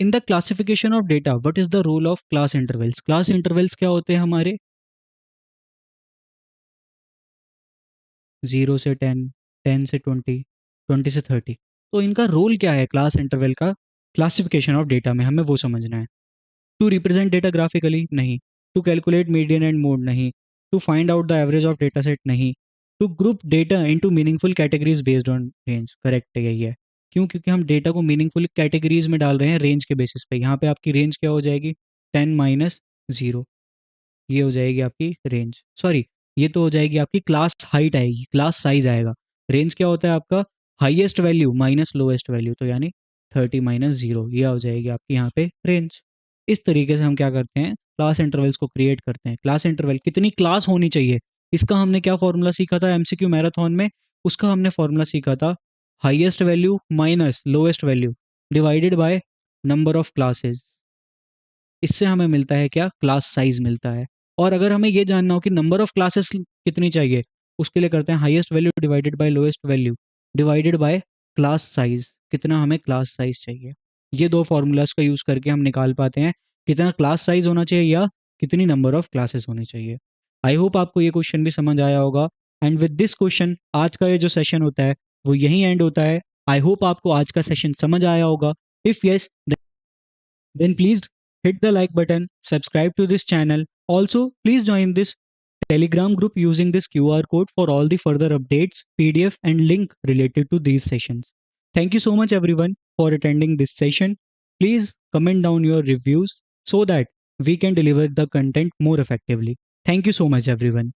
In the classification of data what is the role of class intervals? Class intervals क्या होते हैं हमारे? 0 से 10, 10 से 20, 20 से 30। तो इनका रोल क्या है क्लास इंटरवल का क्लासिफिकेशन ऑफ डेटा में, हमें वो समझना है। To represent data graphically? नहीं। To calculate median and mode? नहीं। To find out the average of data set? नहीं। To group data into meaningful categories based on range? Correct है, यही है। क्यों? क्योंकि हम डेटा को मीनिंगफुल कैटेगरीज में डाल रहे हैं रेंज के बेसिस पे। यहाँ पे आपकी रेंज क्या हो जाएगी? 10 माइनस 0, ये हो जाएगी आपकी रेंज। सॉरी, ये तो हो जाएगी आपकी क्लास हाइट आएगी, क्लास साइज आएगा। रेंज क्या होता है आपका? Highest value minus lowest value, तो यानी 30 माइनस 0, ये हो जाएगी आपकी यहाँ पे रेंज। इस तरीके से हम क्या करते हैं, क्लास इंटरवल्स को क्रिएट करते हैं। क्लास इंटरवल कितनी क्लास होनी चाहिए, इसका हमने क्या फॉर्मूला सीखा था एमसीक्यू मैराथन में? उसका हमने फॉर्मूला सीखा था highest value minus lowest value divided by number of classes. इससे हमें मिलता है क्या? क्लास साइज मिलता है। और अगर हमें ये जानना हो कि नंबर ऑफ क्लासेस कितनी चाहिए, उसके लिए करते हैं highest value divided by lowest value divided by class size, कितना हमें क्लास साइज चाहिए। ये दो फॉर्मूलाज का यूज करके हम निकाल पाते हैं कितना क्लास साइज होना चाहिए या कितनी नंबर ऑफ क्लासेस होनी चाहिए। आई होप आपको ये क्वेश्चन भी समझ आया होगा। एंड विद दिस क्वेश्चन आज का ये जो सेशन होता है वो यहीं एंड होता है। आई होप आपको आज का सेशन समझ आया होगा। If yes, then please hit the like button, subscribe to this channel. Also, please join this Telegram group using this QR code for all the further updates, PDF, and link related to these sessions. Thank you so much, everyone, for attending this session. Please comment down your reviews so that we can deliver the content more effectively. Thank you so much, everyone.